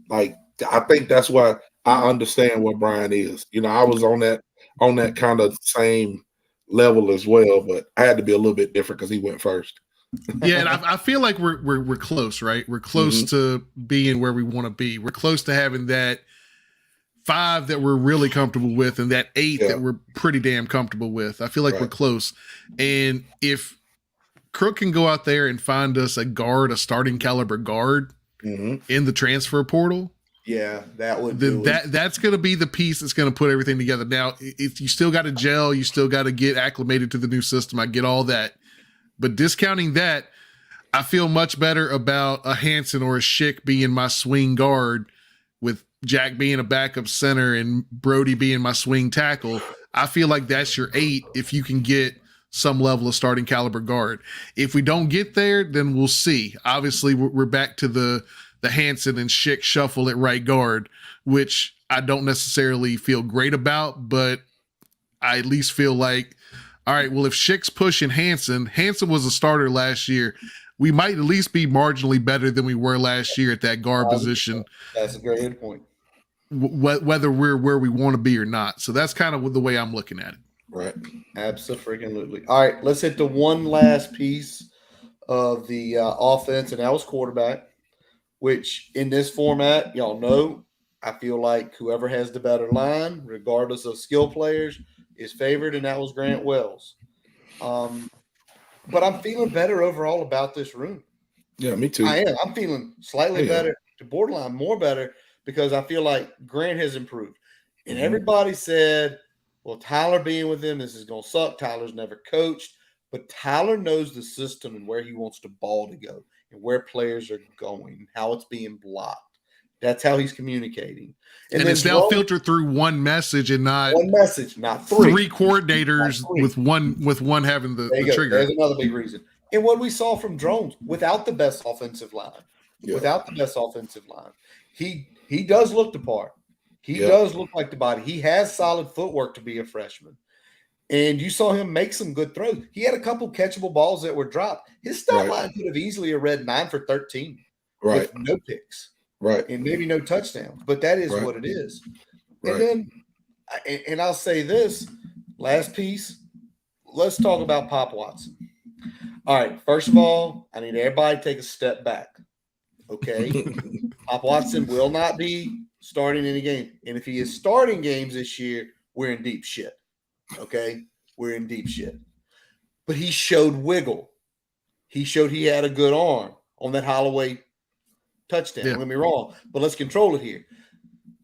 like, I think that's why I understand what Brian is. You know, I was on that kind of same level as well, but I had to be a little bit different because he went first. Yeah, and I feel like we're close, right? We're close to being where we want to be. We're close to having that 5 that we're really comfortable with, and that 8 that we're pretty damn comfortable with. I feel like we're close. And if Crook can go out there and find us a starting caliber guard in the transfer portal, that would. Then that's going to be the piece that's going to put everything together. Now, if you still got to gel, you still got to get acclimated to the new system. I get all that, but discounting that, I feel much better about a Hanson or a Schick being my swing guard, with Jack being a backup center and Brody being my swing tackle. I feel like that's your 8 if you can get some level of starting caliber guard. If we don't get there, then we'll see. Obviously, we're back to the Hanson and Schick shuffle at right guard, which I don't necessarily feel great about, but I at least feel like, all right, well, if Schick's pushing Hanson was a starter last year, we might at least be marginally better than we were last year at that guard position. That's a great point. Whether we're where we want to be or not. So that's kind of the way I'm looking at it. Right. Absolutely. All right, let's hit the one last piece of the offense, and that was quarterback, which in this format, y'all know, I feel like whoever has the better line, regardless of skill players, is favored, and that was Grant Wells. But I'm feeling better overall about this room. Yeah, me too. I am. I'm feeling slightly better to borderline more better, because I feel like Grant has improved. And everybody said, well, Tyler being with him, this is going to suck. Tyler's never coached. But Tyler knows the system and where he wants the ball to go and where players are going, how it's being blocked. That's how he's communicating. And it's now filtered through one message and not three coordinators with one having the trigger. There's another big reason. And what we saw from Drones, without the best offensive line, he does look the part. He does look like the body. He has solid footwork to be a freshman. And you saw him make some good throws. He had a couple catchable balls that were dropped. His stat line could have easily read 9 for 13 with no picks. Right. And maybe no touchdowns. But that is what it is. Right. And then, and I'll say this, last piece, let's talk about Pop Watson. All right, first of all, I need everybody to take a step back. Okay? Pop Watson will not be starting any game. And if he is starting games this year, we're in deep shit. Okay? We're in deep shit. But he showed wiggle. He showed he had a good arm on that Holloway touchdown. Don't get me wrong. But let's control it here.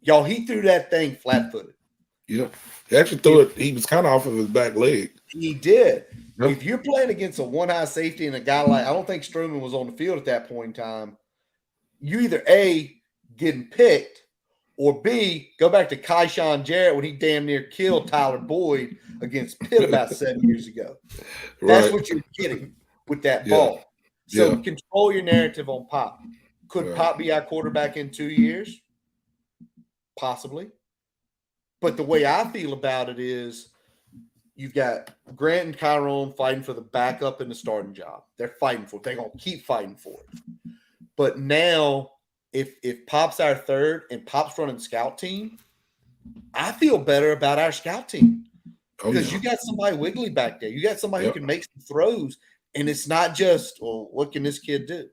Y'all, he threw that thing flat-footed. Yeah. He actually threw it. He was kind of off of his back leg. He did. Yep. If you're playing against a one-high safety and a guy like – I don't think Stroman was on the field at that point in time. You either, A, getting picked, or B, go back to Keyshawn Jarrett when he damn near killed Tyler Boyd against Pitt about 7 years ago. That's what you're getting with that ball. So control your narrative on Pop. Could Pop be our quarterback in 2 years? Possibly. But the way I feel about it is you've got Grant and Kyron fighting for the backup and the starting job. They're fighting for it. They're going to keep fighting for it. But now, if Pop's our third and Pop's running scout team, I feel better about our scout team. Oh, because yeah. you got somebody wiggly back there. You got somebody Yep. who can make some throws, and it's not just, well, what can this kid do?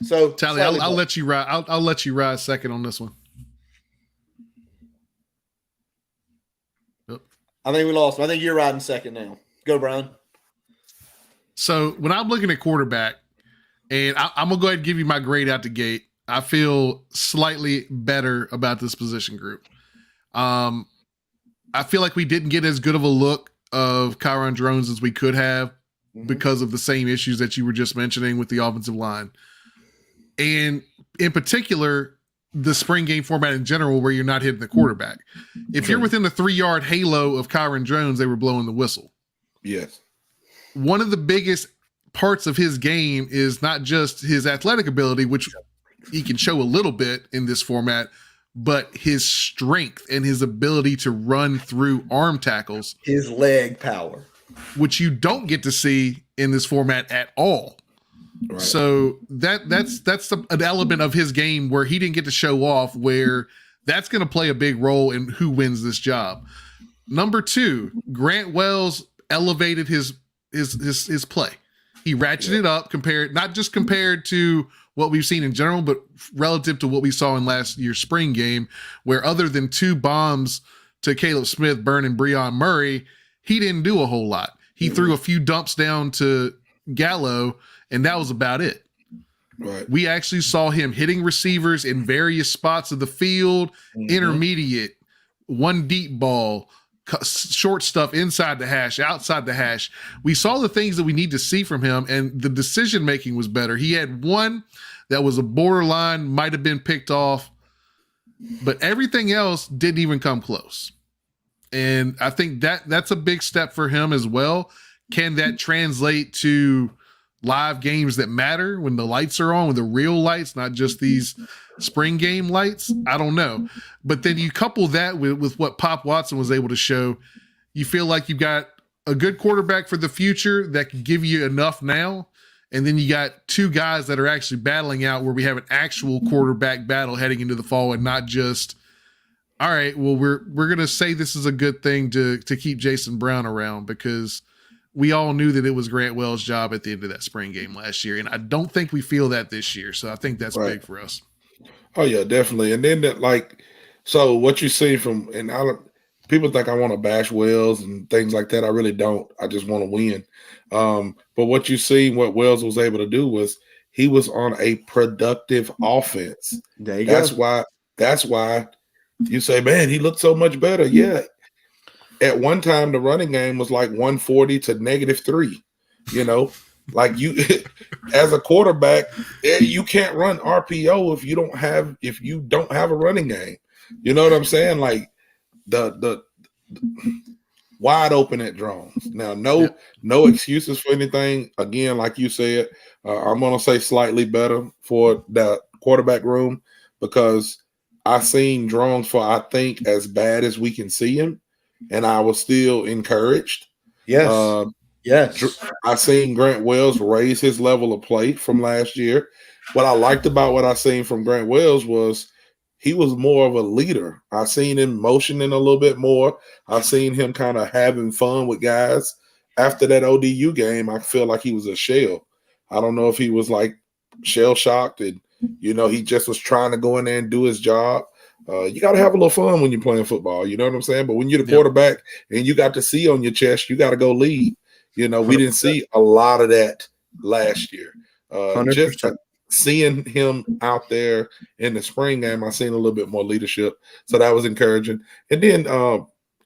So, Tally, I'll let you ride. I'll let you ride second on this one. Yep. I think we lost him. I think you're riding second now. Go, Brian. So when I'm looking at quarterback, and I'm gonna go ahead and give you my grade out the gate. I feel slightly better about this position group. I feel like we didn't get as good of a look of Kyron Drones as we could have because of the same issues that you were just mentioning with the offensive line. And in particular, the spring game format in general, where you're not hitting the quarterback. If you're within the 3-yard halo of Kyron Drones, they were blowing the whistle. Yes. One of the biggest parts of his game is not just his athletic ability, which he can show a little bit in this format, but his strength and his ability to run through arm tackles. His leg power. Which you don't get to see in this format at all. Right. So that's an element of his game where he didn't get to show off, where that's going to play a big role in who wins this job. Number 2, Grant Wells elevated his play. He ratcheted up not just compared to what we've seen in general, but relative to what we saw in last year's spring game, where other than 2 bombs to Caleb Smith, Byrne, and Breon Murray, he didn't do a whole lot. He threw a few dumps down to Gallo, and that was about it. Right. We actually saw him hitting receivers in various spots of the field, intermediate, 1 deep ball, short stuff inside the hash, outside the hash. We saw the things that we need to see from him, and the decision-making was better. He had one that was a borderline, might have been picked off, but everything else didn't even come close. And I think that's a big step for him as well. Can that translate to live games that matter when the lights are on, with the real lights, not just these spring game lights? I don't know. But then you couple that with what Pop Watson was able to show, you feel like you've got a good quarterback for the future that can give you enough now. And then you got 2 guys that are actually battling out, where we have an actual quarterback battle heading into the fall, and not just, all right, well, we're going to say this is a good thing to keep Jason Brown around, because we all knew that it was Grant Wells' job at the end of that spring game last year. And I don't think we feel that this year. So I think that's big for us. Oh, yeah, definitely. And then so what you see from, and people think I want to bash Wells and things like that. I really don't. I just want to win. But what you see, what Wells was able to do was he was on a productive offense. There you go. That's why you say, man, he looked so much better. Yeah. At one time, the running game was like 140 to -3. You know, like you, as a quarterback, you can't run RPO if you don't have a running game. You know what I'm saying? Like the wide open at drones. Now, no excuses for anything. Again, like you said, I'm gonna say slightly better for the quarterback room, because I seen drones for, I think, as bad as we can see him, and I was still encouraged. Yes. Yes. I seen Grant Wells raise his level of play from last year. What I liked about what I seen from Grant Wells was he was more of a leader. I seen him motioning a little bit more. I seen him kind of having fun with guys. After that ODU game, I feel like he was a shell. I don't know if he was like shell shocked and, he just was trying to go in there and do his job. You got to have a little fun when you're playing football. You know what I'm saying? But when you're the quarterback and you got the C on your chest, you got to go lead. We didn't see a lot of that last year. Just seeing him out there in the spring game, I seen a little bit more leadership. So that was encouraging. And then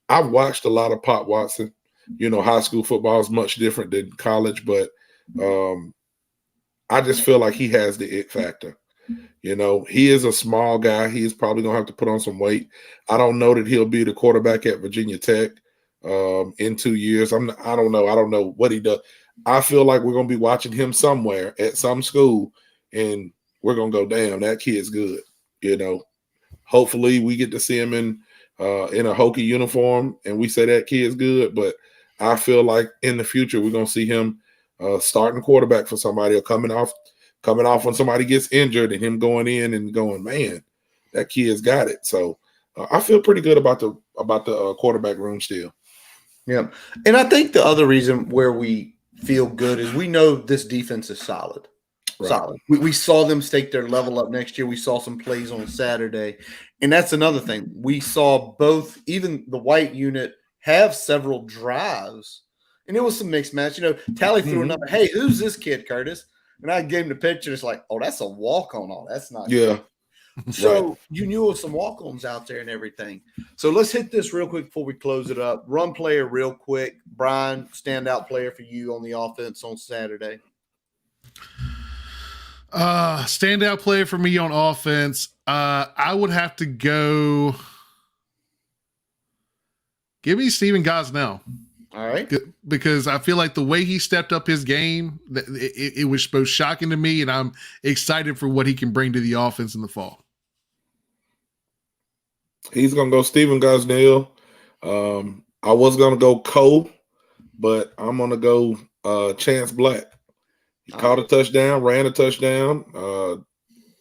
I've watched a lot of Pop Watson. High school football is much different than college, but I just feel like he has the it factor. He is a small guy. He's probably going to have to put on some weight. I don't know that he'll be the quarterback at Virginia Tech in 2 years. I don't know. I don't know what he does. I feel like we're going to be watching him somewhere at some school, and we're going to go, damn, that kid's good. Hopefully we get to see him in a Hokie uniform and we say that kid's good. But I feel like in the future, we're going to see him starting quarterback for somebody, or coming off when somebody gets injured, and him going in and going, man, that kid's got it. So I feel pretty good about the quarterback room still. Yeah. And I think the other reason where we feel good is we know this defense is solid. Right. Solid. We saw them stake their level up next year. We saw some plays on Saturday. And that's another thing. We saw both, even the white unit, have several drives. And it was some mixed match. Tally threw a number. Hey, who's this kid, Curtis? And I gave him the picture. It's like, oh, that's a walk-on. Oh, that's not good. So right. You knew of some walk-ons out there and everything. So let's hit this real quick before we close it up. Run player real quick. Brian, standout player for you on the offense on Saturday. Standout player for me on offense. I would have to go. Give me Steven Gosnell. All right. Because I feel like the way he stepped up his game, it was both shocking to me, and I'm excited for what he can bring to the offense in the fall. He's going to go Steven Gosnell. I was going to go Cole, but I'm going to go Chance Black. He caught a touchdown, ran a touchdown,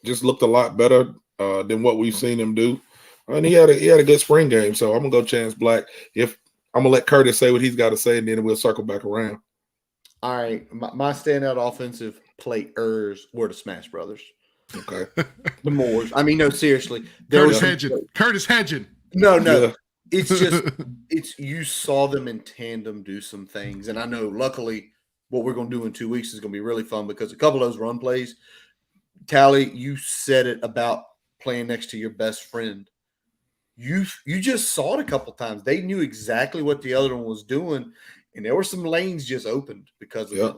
just looked a lot better than what we've seen him do. And he had a good spring game, so I'm going to go Chance Black. I'm going to let Curtis say what he's got to say, and then we'll circle back around. All right. My standout offensive players were the Smash Brothers. Okay. The Moors. I mean, no, seriously. Curtis Hedgen. No. Yeah. It's just you saw them in tandem do some things. And I know, luckily, what we're going to do in 2 weeks is going to be really fun because a couple of those run plays, Tally, you said it about playing next to your best friend. You just saw it a couple times. They knew exactly what the other one was doing, and there were some lanes just opened because of it.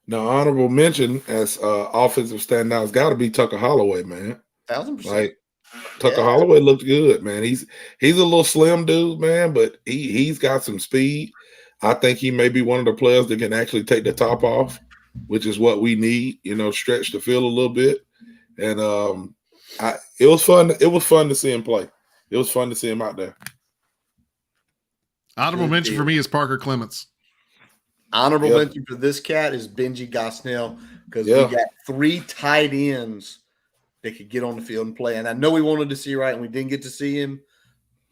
Now, honorable mention as offensive standouts got to be Tucker Holloway, man. 1,000%. Like Tucker Holloway looked good, man. He's a little slim dude, man, but he's got some speed. I think he may be one of the players that can actually take the top off, which is what we need. Stretch the field a little bit, and it was fun. It was fun to see him play. It was fun to see him out there. Honorable mention for me is Parker Clements. Honorable mention for this cat is Benji Gosnell because we got 3 tight ends that could get on the field and play. And I know we wanted to see Wright, and we didn't get to see him,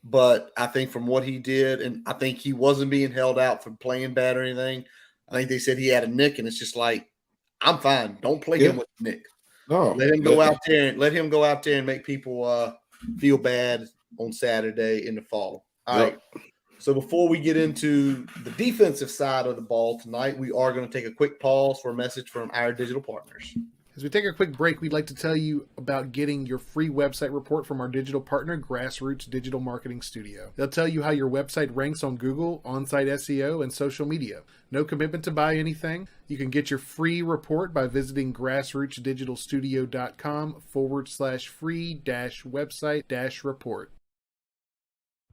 but I think from what he did, and I think he wasn't being held out for playing bad or anything. I think they said he had a nick, and it's just like, I'm fine. Don't play him with a nick. No, let him go out there and make people feel bad on Saturday in the fall. All right. So before we get into the defensive side of the ball tonight, we are going to take a quick pause for a message from our digital partners. As we take a quick break, we'd like to tell you about getting your free website report from our digital partner, Grassroots Digital Marketing Studio. They'll tell you how your website ranks on Google, on-site SEO, and social media. No commitment to buy anything. You can get your free report by visiting grassrootsdigitalstudio.com/free-website-report.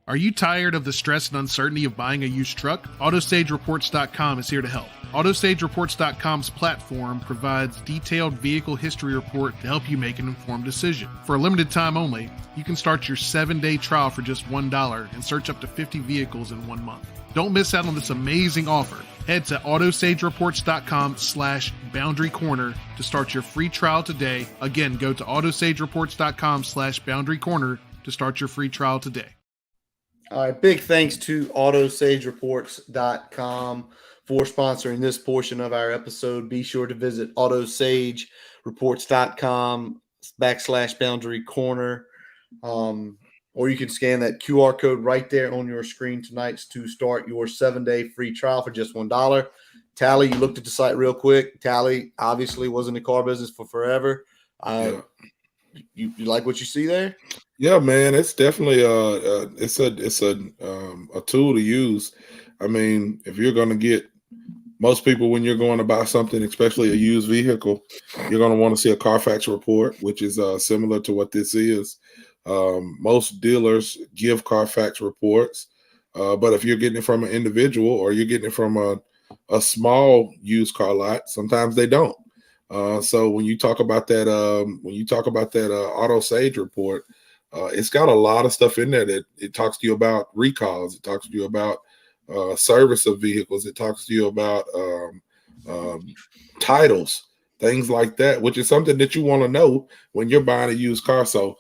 Are you tired of the stress and uncertainty of buying a used truck? AutoStageReports.com is here to help. AutoStageReports.com's platform provides detailed vehicle history report to help you make an informed decision. For a limited time only, you can start your 7-day trial for just $1 and search up to 50 vehicles in 1 month. Don't miss out on this amazing offer. Head to AutoSageReports.com/Boundary Corner to start your free trial today. Again, go to AutoSageReports.com/Boundary Corner to start your free trial today. All right, big thanks to AutoSageReports.com for sponsoring this portion of our episode. Be sure to visit AutoSageReports.com/Boundary Corner. Or you can scan that QR code right there on your screen tonight to start your 7-day free trial for just $1. Tally, you looked at the site real quick. Tally obviously was in the car business for forever. You like what you see there? Yeah, man, it's definitely it's a tool to use. I mean, if you're going to get most people when you're going to buy something, especially a used vehicle, you're going to want to see a Carfax report, which is similar to what this is. Most dealers give Carfax reports, but if you're getting it from an individual or you're getting it from a small used car lot, sometimes they don't. So when you talk about that, Auto Sage report, it's got a lot of stuff in there that it talks to you about recalls. It talks to you about service of vehicles. It talks to you about titles, things like that, which is something that you want to know when you're buying a used car. So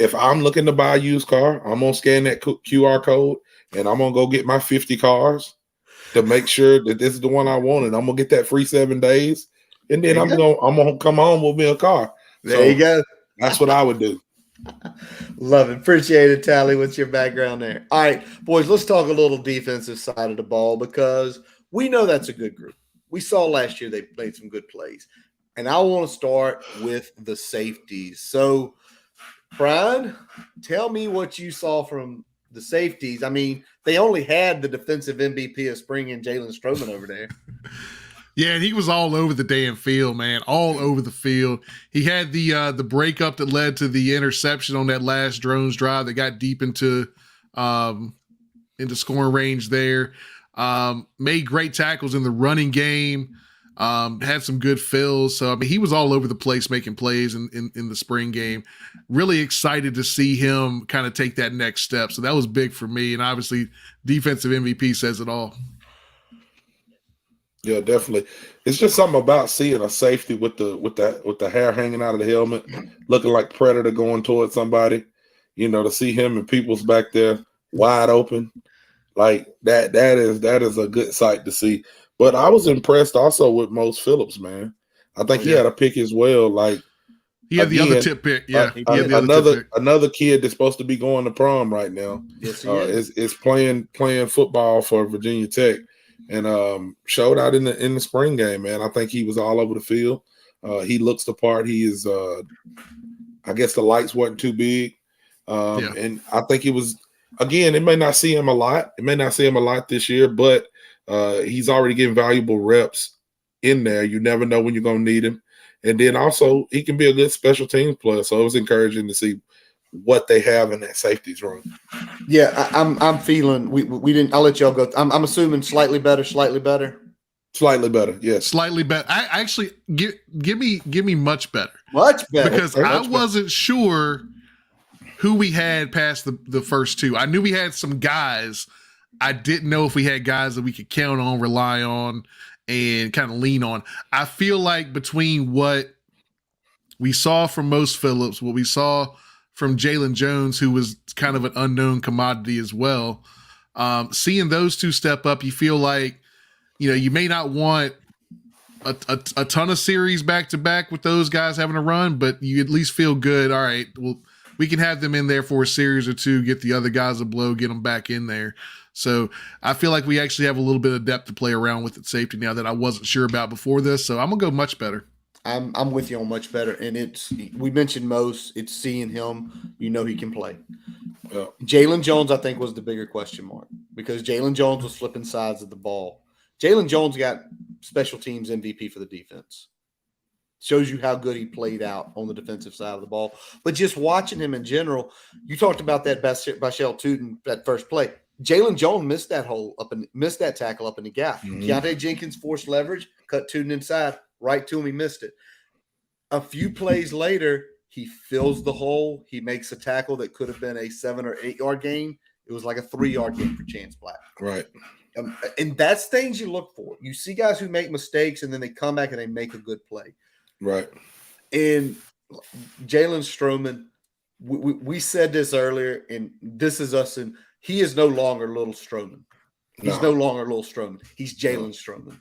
if I'm looking to buy a used car, I'm gonna scan that QR code and I'm gonna go get my 50 cars to make sure that this is the one I want, and I'm gonna get that free 7 days, and then I'm gonna come home with me a car. There you go. That's what I would do. Love it. Appreciate it, Tally. What's your background there? All right, boys, let's talk a little defensive side of the ball because we know that's a good group. We saw last year they made some good plays. And I want to start with the safeties. So, Brian, tell me what you saw from the safeties. I mean, they only had the defensive MVP of spring and Jalen Stroman over there. Yeah, and he was all over the damn field, man. All over the field. He had the breakup that led to the interception on that last drones drive that got deep into scoring range there. Made great tackles in the running game. Had some good fills. So, I mean, he was all over the place making plays in the spring game. Really excited to see him kind of take that next step. So that was big for me. And obviously, defensive MVP says it all. Yeah, definitely. It's just something about seeing a safety with the hair hanging out of the helmet, looking like Predator going towards somebody. You know, to see him and Peoples back there wide open, like that is a good sight to see. But I was impressed also with Mose Phillips, man. I think he had a pick as well. Like he had the other tip pick. Yeah, another kid that's supposed to be going to prom right now. Yes, he is. Is playing football for Virginia Tech. And showed out in the spring game, man. I think he was all over the field. He looks the part. He is, I guess the lights wasn't too big. And I think he was, again, it may not see him a lot. It may not see him a lot this year, but he's already getting valuable reps in there. You never know when you're going to need him. And then also he can be a good special teams player. So it was encouraging to see what they have in that safeties room. Yeah, I'm feeling we didn't. I'll let y'all go. I'm assuming slightly better. Yes. Slightly better. I actually give me much better. Much better. Because I wasn't sure who we had past the first two. I knew we had some guys. I didn't know if we had guys that we could count on, rely on, and kind of lean on. I feel like between what we saw from Mose Phillips, what we saw from Jalen Jones, who was kind of an unknown commodity as well. Seeing those two step up, you feel like, you may not want a ton of series back to back with those guys having a run, but you at least feel good. All right, well, we can have them in there for a series or two, get the other guys a blow, get them back in there. So I feel like we actually have a little bit of depth to play around with at safety now that I wasn't sure about before this. So I'm gonna go much better. I'm with you on much better, and we mentioned Mose. It's seeing him, he can play. Yeah. Jalen Jones, I think, was the bigger question mark because Jalen Jones was flipping sides of the ball. Jalen Jones got special teams MVP for the defense. Shows you how good he played out on the defensive side of the ball. But just watching him in general, you talked about that Bashel Tootin, that first play. Jalen Jones missed that tackle up in the gap. Mm-hmm. Keontae Jenkins forced leverage, cut Tootin inside. Right to him, he missed it. A few plays later, he fills the hole. He makes a tackle that could have been a 7 or 8 yard gain. It was like a 3 yard gain for Chance Black. Right. And that's things you look for. You see guys who make mistakes and then they come back and they make a good play. Right. And Jalen Stroman, we said this earlier, and this is us, and he is no longer little Stroman. He's no longer little Stroman. He's Jalen Stroman.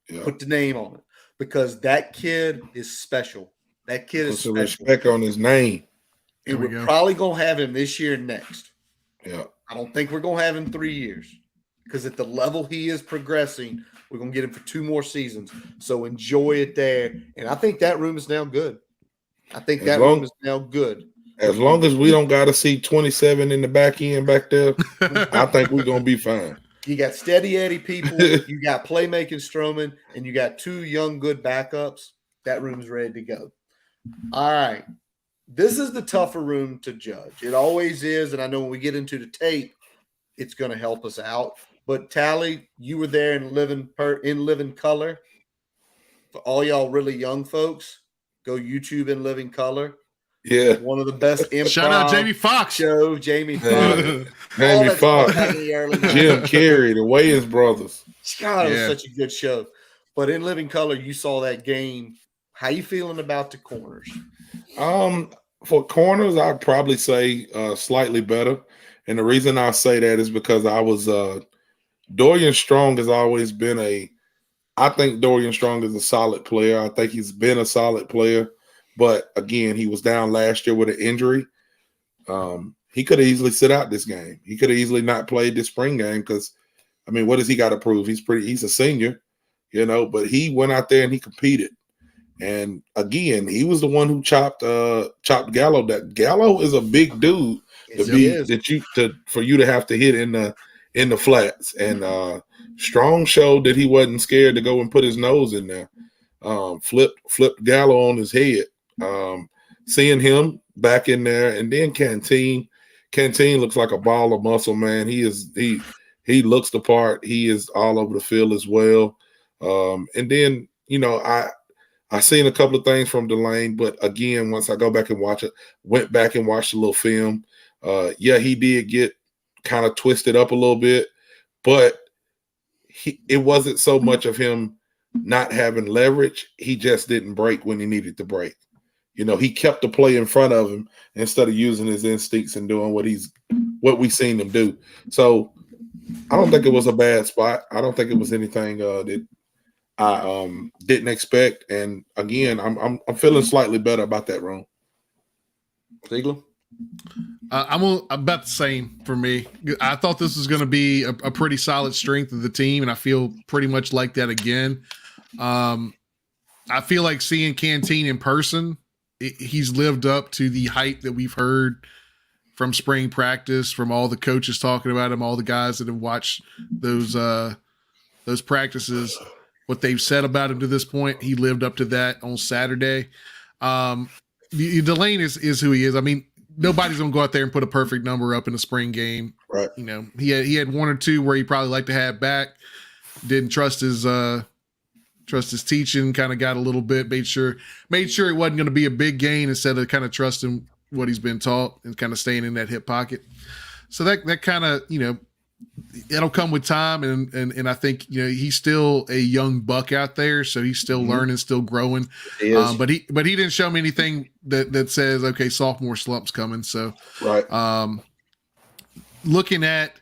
Yeah. Put the name on it. Because that kid is special. That kid is special. Respect on his name. And we're probably going to have him this year and next. Yeah. I don't think we're going to have him 3 years. Because at the level he is progressing, we're going to get him for 2 more seasons. So enjoy it there. And I think that room is now good. Room is now good. As long as we don't got to see 27 in the back end back there, I think we're going to be fine. You got steady Eddie people, you got playmaking Stroman, and you got 2 young, good backups. That room's ready to go. All right. This is the tougher room to judge. It always is, and I know when we get into the tape, it's going to help us out. But Tally, you were there in living color. For all y'all really young folks, go YouTube in living color. Yeah, one of the best improv. Shout out Jamie Foxx. Jamie Foxx. Jamie Foxx. Jim Carrey, the Wayans brothers. God, it was such a good show. But in living color, you saw that game. How you feeling about the corners? For corners, I'd probably say slightly better. And the reason I say that is because I was Dorian Strong has always been I think Dorian Strong is a solid player. I think he's been a solid player. But again, he was down last year with an injury. He could have easily sit out this game. He could have easily not played this spring game because, I mean, what does he got to prove? He's a senior, but he went out there and he competed. And again, he was the one who chopped Gallo. That Gallo is a big dude for you to have to hit in the flats. And Strong showed that he wasn't scared to go and put his nose in there. Flipped Gallo on his head. Seeing him back in there, and then Canteen looks like a ball of muscle, man. He looks the part. He is all over the field as well. And then I seen a couple of things from Delane, but again, once I went back and watched a little film. He did get kind of twisted up a little bit, but it wasn't so much of him not having leverage. He just didn't break when he needed to break. He kept the play in front of him instead of using his instincts and doing what we seen him do. So I don't think it was a bad spot. I don't think it was anything that I didn't expect. And again, I'm feeling slightly better about that room. Ziegler? I'm about the same for me. I thought this was going to be a pretty solid strength of the team, and I feel pretty much like that again. I feel like seeing Canteen in person, he's lived up to the hype that we've heard from spring practice, from all the coaches talking about him, all the guys that have watched those practices, what they've said about him to this point. He lived up to that on Saturday. Delane is who he is. I mean, nobody's going to go out there and put a perfect number up in a spring game. Right. He had one or two where he probably liked to have back, didn't trust his teaching, kind of got a little bit, made sure it wasn't going to be a big gain instead of kind of trusting what he's been taught and kind of staying in that hip pocket. So that kind of, it'll come with time. And I think, he's still a young buck out there. So he's still learning, still growing. But he didn't show me anything that says, okay, sophomore slump's coming. So, right. Looking at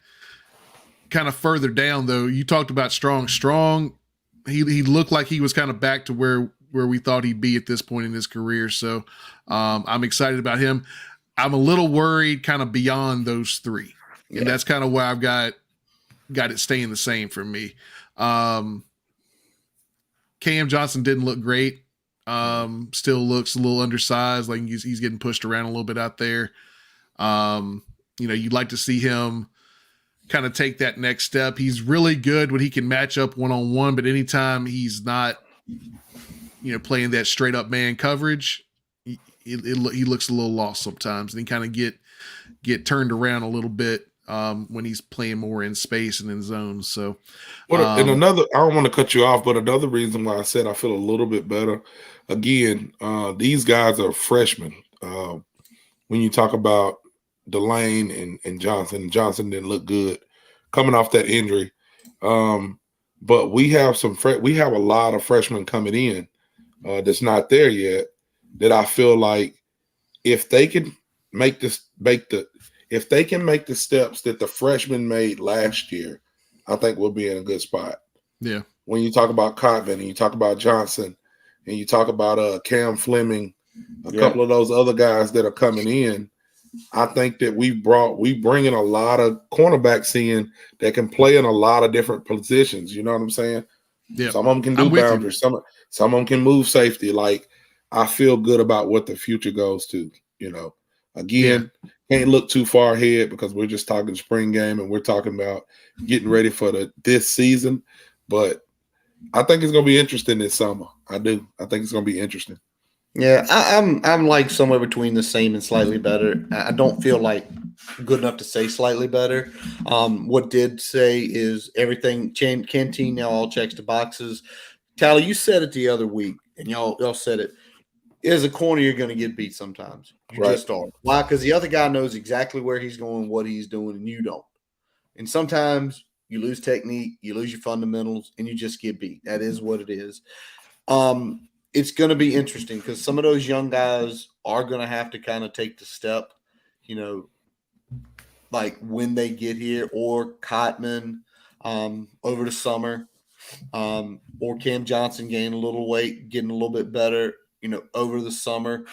kind of further down though, you talked about Strong, he looked like he was kind of back to where we thought he'd be at this point in his career. So I'm excited about him. I'm a little worried kind of beyond those three. Yeah. And that's kind of where I've got it staying the same for me. Cam Johnson didn't look great. Still looks a little undersized. Like he's getting pushed around a little bit out there. You'd like to see him kind of take that next step. He's really good when he can match up one-on-one, but anytime he's not, playing that straight up man coverage, he looks a little lost sometimes, and he kind of get turned around a little bit when he's playing more in space and in zones. So, and I don't want to cut you off, but another reason why I said I feel a little bit better, again, these guys are freshmen. When you talk about Delane and Johnson didn't look good coming off that injury. But we have a lot of freshmen coming in that's not there yet, that I feel like if they can make the steps that the freshmen made last year, I think we'll be in a good spot. Yeah. When you talk about Cotman and you talk about Johnson and you talk about Cam Fleming, a couple of those other guys that are coming in, I think that we bringing a lot of cornerbacks in that can play in a lot of different positions. You know what I'm saying? Yeah. Some of them can do boundaries. Some of them can move safety. Like, I feel good about what the future goes to. Again, can't look too far ahead because we're just talking spring game and we're talking about getting ready for this season. But I think it's going to be interesting this summer. I do. I think it's going to be interesting. Yeah, I'm like somewhere between the same and slightly better. I don't feel like good enough to say slightly better. What did say is everything. Canteen now all checks the boxes. Tyler, you said it the other week, and y'all said it. As a corner, you're going to get beat sometimes. You just are. Why? Because the other guy knows exactly where he's going, what he's doing, and you don't. And sometimes you lose technique, you lose your fundamentals, and you just get beat. That is what it is. It's going to be interesting because some of those young guys are going to have to kind of take the step, like when they get here, or Cotman over the summer, or Cam Johnson gaining a little weight, getting a little bit better, over the summer.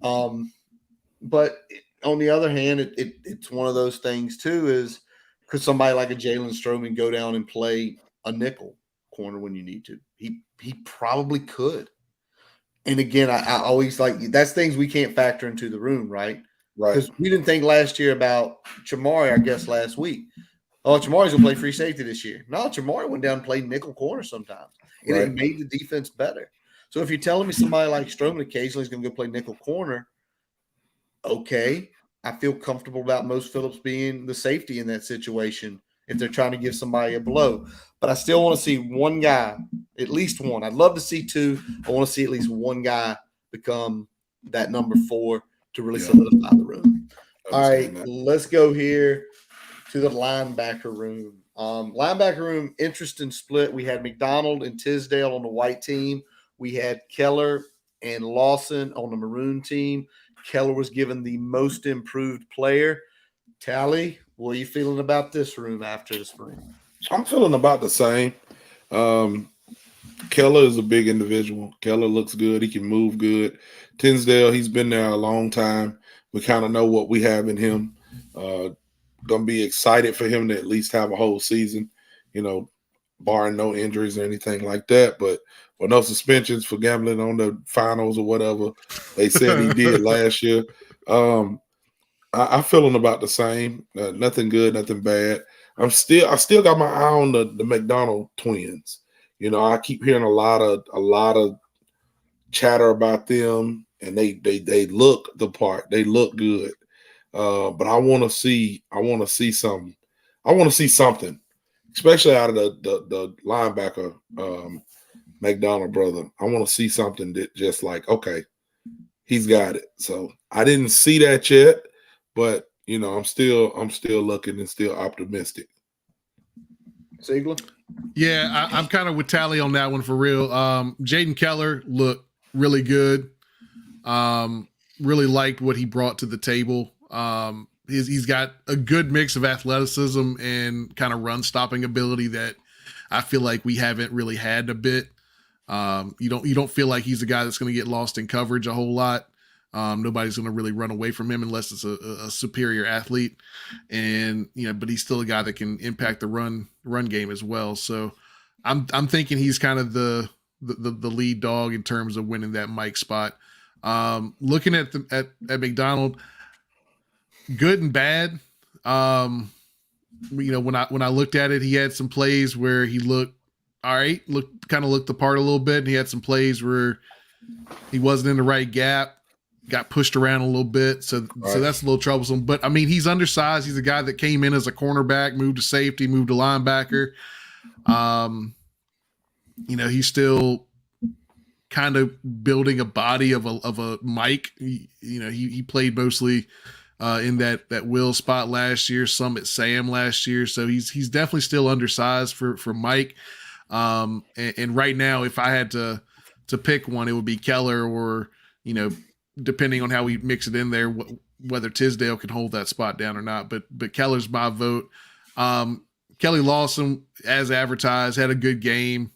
But on the other hand, it's one of those things too, is could somebody like a Jalen Stroman go down and play a nickel corner when you need to? He probably could. And again, I always that's things we can't factor into the room, right? Right. Because we didn't think last year about Chamari, I guess, last week. Oh, Chamari's going to play free safety this year. No, Chamari went down and played nickel corner sometimes. And Right. it made the defense better. So if you're telling me somebody like Stroman occasionally is going to go play nickel corner, okay, I feel comfortable about Most Phillips being the safety in that situation if they're trying to give somebody a blow. But I still want to see one guy, at least one. I'd love to see two. I want to see at least one guy become that number 4 to really solidify the room. All right, let's go here to the linebacker room. Linebacker room, interesting split. We had McDonald and Tisdale on the white team. We had Keller and Lawson on the maroon team. Keller was given the most improved player. Tally, what are you feeling about this room after the spring? I'm feeling about the same. Keller is a big individual. Keller looks good. He can move good. Tinsdale, he's been there a long time. We kind of know what we have in him. Going to be excited for him to at least have a whole season, barring no injuries or anything like that. But with no suspensions for gambling on the finals or whatever they said he did last year. I feeling about the same. Nothing good, nothing bad. I still got my eye on the McDonald twins. I keep hearing a lot of chatter about them, and they look the part. They look good. But I want to see something. I want to see something, especially out of the linebacker McDonald brother. I want to see something that just like, okay, he's got it. So I didn't see that yet, but I'm still looking and still optimistic. Ziegler? Yeah, I'm kind of with Tally on that one for real. Jaden Keller looked really good. Really liked what he brought to the table. He's got a good mix of athleticism and kind of run stopping ability that I feel like we haven't really had a bit. You don't feel like he's a guy that's going to get lost in coverage a whole lot. Nobody's going to really run away from him unless it's a superior athlete, and but he's still a guy that can impact the run game as well. So I'm thinking he's kind of the lead dog in terms of winning that Mike spot. Looking at McDonald, good and bad. When I looked at it, he had some plays where he looked all right, looked the part a little bit, and he had some plays where he wasn't in the right gap. Got pushed around a little bit, so that's a little troublesome. But I mean, he's undersized. He's a guy that came in as a cornerback, moved to safety, moved to linebacker. He's still kind of building a body of a Mike. He played mostly in that Will spot last year, some at Sam last year, so he's definitely still undersized for Mike. And right now, if I had to pick one, it would be Keller or depending on how we mix it in there, whether Tisdale can hold that spot down or not. But Keller's my vote. Kelly Lawson, as advertised, had a good game.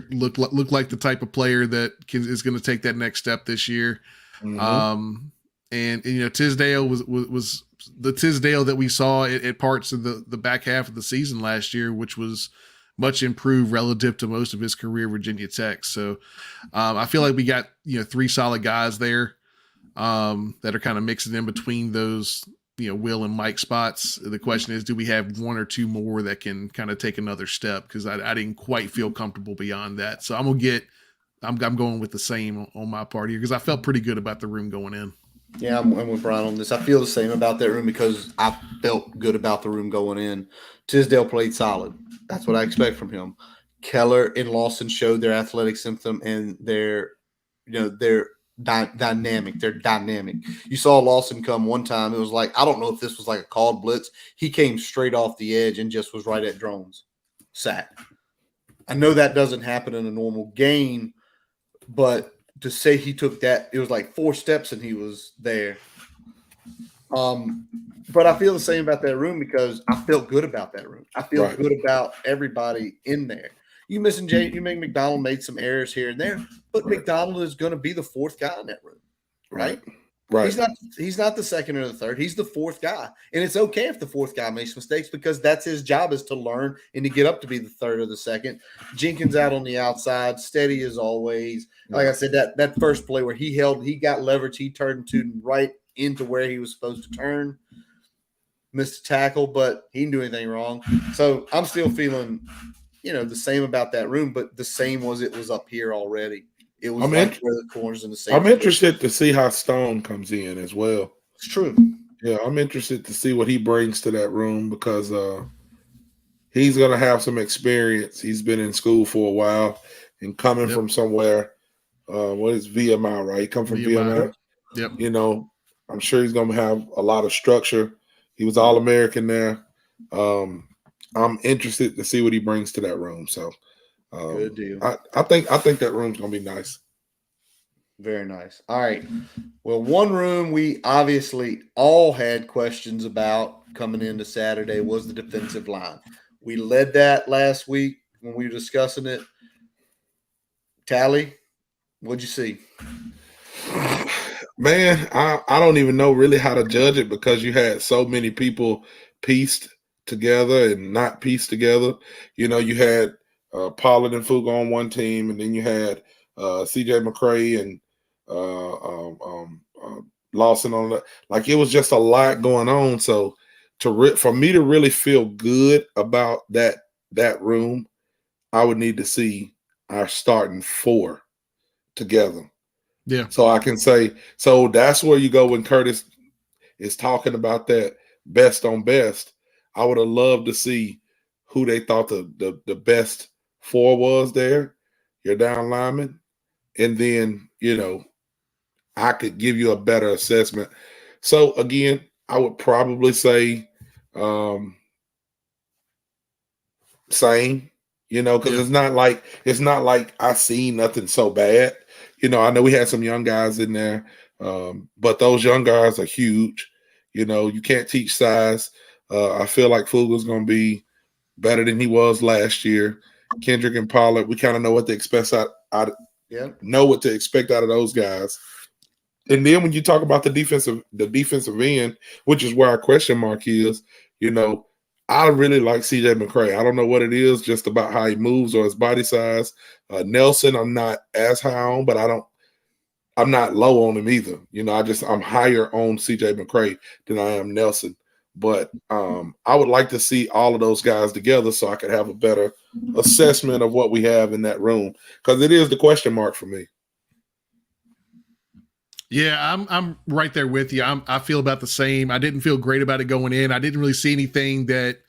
Looked like the type of player that is going to take that next step this year. Mm-hmm. And Tisdale was the Tisdale that we saw at parts of the back half of the season last year, which was much improved relative to most of his career at Virginia Tech. So I feel like we got 3 solid guys there that are kind of mixing in between those Will and Mike spots. The question is, do we have 1 or 2 more that can kind of take another step? Because I didn't quite feel comfortable beyond that. So I'm going with the same on my part here because I felt pretty good about the room going in. Yeah, I'm with Brian on this. I feel the same about that room because I felt good about the room going in. Tisdale played solid. That's what I expect from him. Keller and Lawson showed their athletic symptom and their dynamic. They're dynamic. You saw Lawson come one time. It was like, I don't know if this was like a called blitz. He came straight off the edge and just was right at Drones. Sack. I know that doesn't happen in a normal game, but to say he took that, it was like 4 steps and he was there. But I feel the same about that room because I felt good about that room. I feel good about everybody in there. You make McDonald made some errors here and there, but McDonald is going to be the 4th guy in that room, right? Right. He's not the 2nd or the 3rd. He's the 4th guy, and it's okay if the 4th guy makes mistakes because that's his job is to learn and to get up to be the 3rd or the 2nd. Jenkins out on the outside, steady as always. Like I said, that first play where he got leverage, he turned right into where he was supposed to turn. Missed a tackle, but he didn't do anything wrong. So I'm still feeling, the same about that room, but the same it was up here already. It was where the corners and the safety. I'm interested to see how Stone comes in as well. It's true. Yeah, I'm interested to see what he brings to that room because he's going to have some experience. He's been in school for a while and coming from somewhere. What is VMI, right? He come from VMI. Yep. I'm sure he's going to have a lot of structure. He was All-American there. I'm interested to see what he brings to that room. So, good deal. I think that room's going to be nice. Very nice. All right. Well, one room we obviously all had questions about coming into Saturday was the defensive line. We led that last week when we were discussing it. Tally, what'd you see? Man, I don't even know really how to judge it because you had so many people pieced together and not pieced together. You had Pollard and Fuga on one team, and then you had CJ McCray and Lawson on that. Like, it was just a lot going on. So for me to really feel good about that room, I would need to see our starting 4 together. Yeah. So I can say, so that's where you go when Curtis is talking about that best on best. I would have loved to see who they thought the best 4 was there, your down lineman. And then, I could give you a better assessment. So again, I would probably say same, because it's not like I seen nothing so bad. I know we had some young guys in there, but those young guys are huge. You can't teach size. I feel like Fuga's going to be better than he was last year. Kendrick and Pollard, we kind of know what to expect know what to expect out of those guys. And then when you talk about the defensive end, which is where our question mark is, I really like CJ McCray. I don't know what it is, just about how he moves or his body size. Nelson, I'm not as high on, but I'm not low on him either. I'm higher on CJ McCray than I am Nelson. But I would like to see all of those guys together so I could have a better assessment of what we have in that room, because it is the question mark for me. Yeah, I'm right there with you. I feel about the same. I didn't feel great about it going in. I didn't really see anything that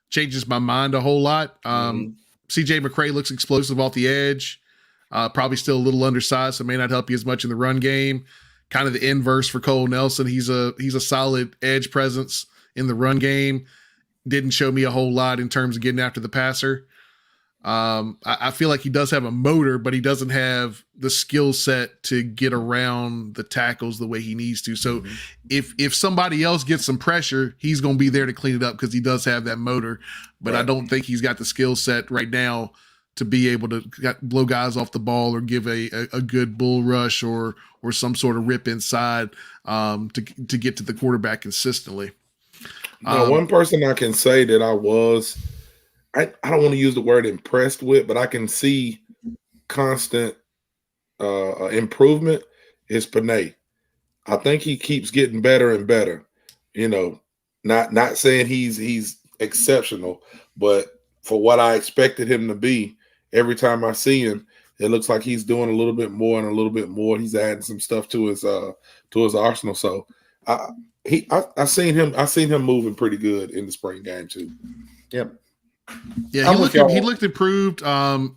changes my mind a whole lot. CJ McCray looks explosive off the edge. Probably still a little undersized, so may not help you as much in the run game. Kind of the inverse for Cole Nelson. He's a solid edge presence in the run game. Didn't show me a whole lot in terms of getting after the passer. I feel like he does have a motor, but he doesn't have the skill set to get around the tackles the way he needs to. So if somebody else gets some pressure, he's going to be there to clean it up because he does have that motor. But I don't think he's got the skill set right now to be able to blow guys off the ball or give a good bull rush or some sort of rip inside to get to the quarterback consistently. Now, one person I can say that I don't want to use the word impressed with, but I can see constant improvement is Panay. I think he keeps getting better and better. Not saying he's exceptional, but for what I expected him to be, every time I see him, it looks like he's doing a little bit more and a little bit more. He's adding some stuff to his arsenal. So I seen him moving pretty good in the spring game too. Yep. Yeah, he looked improved. And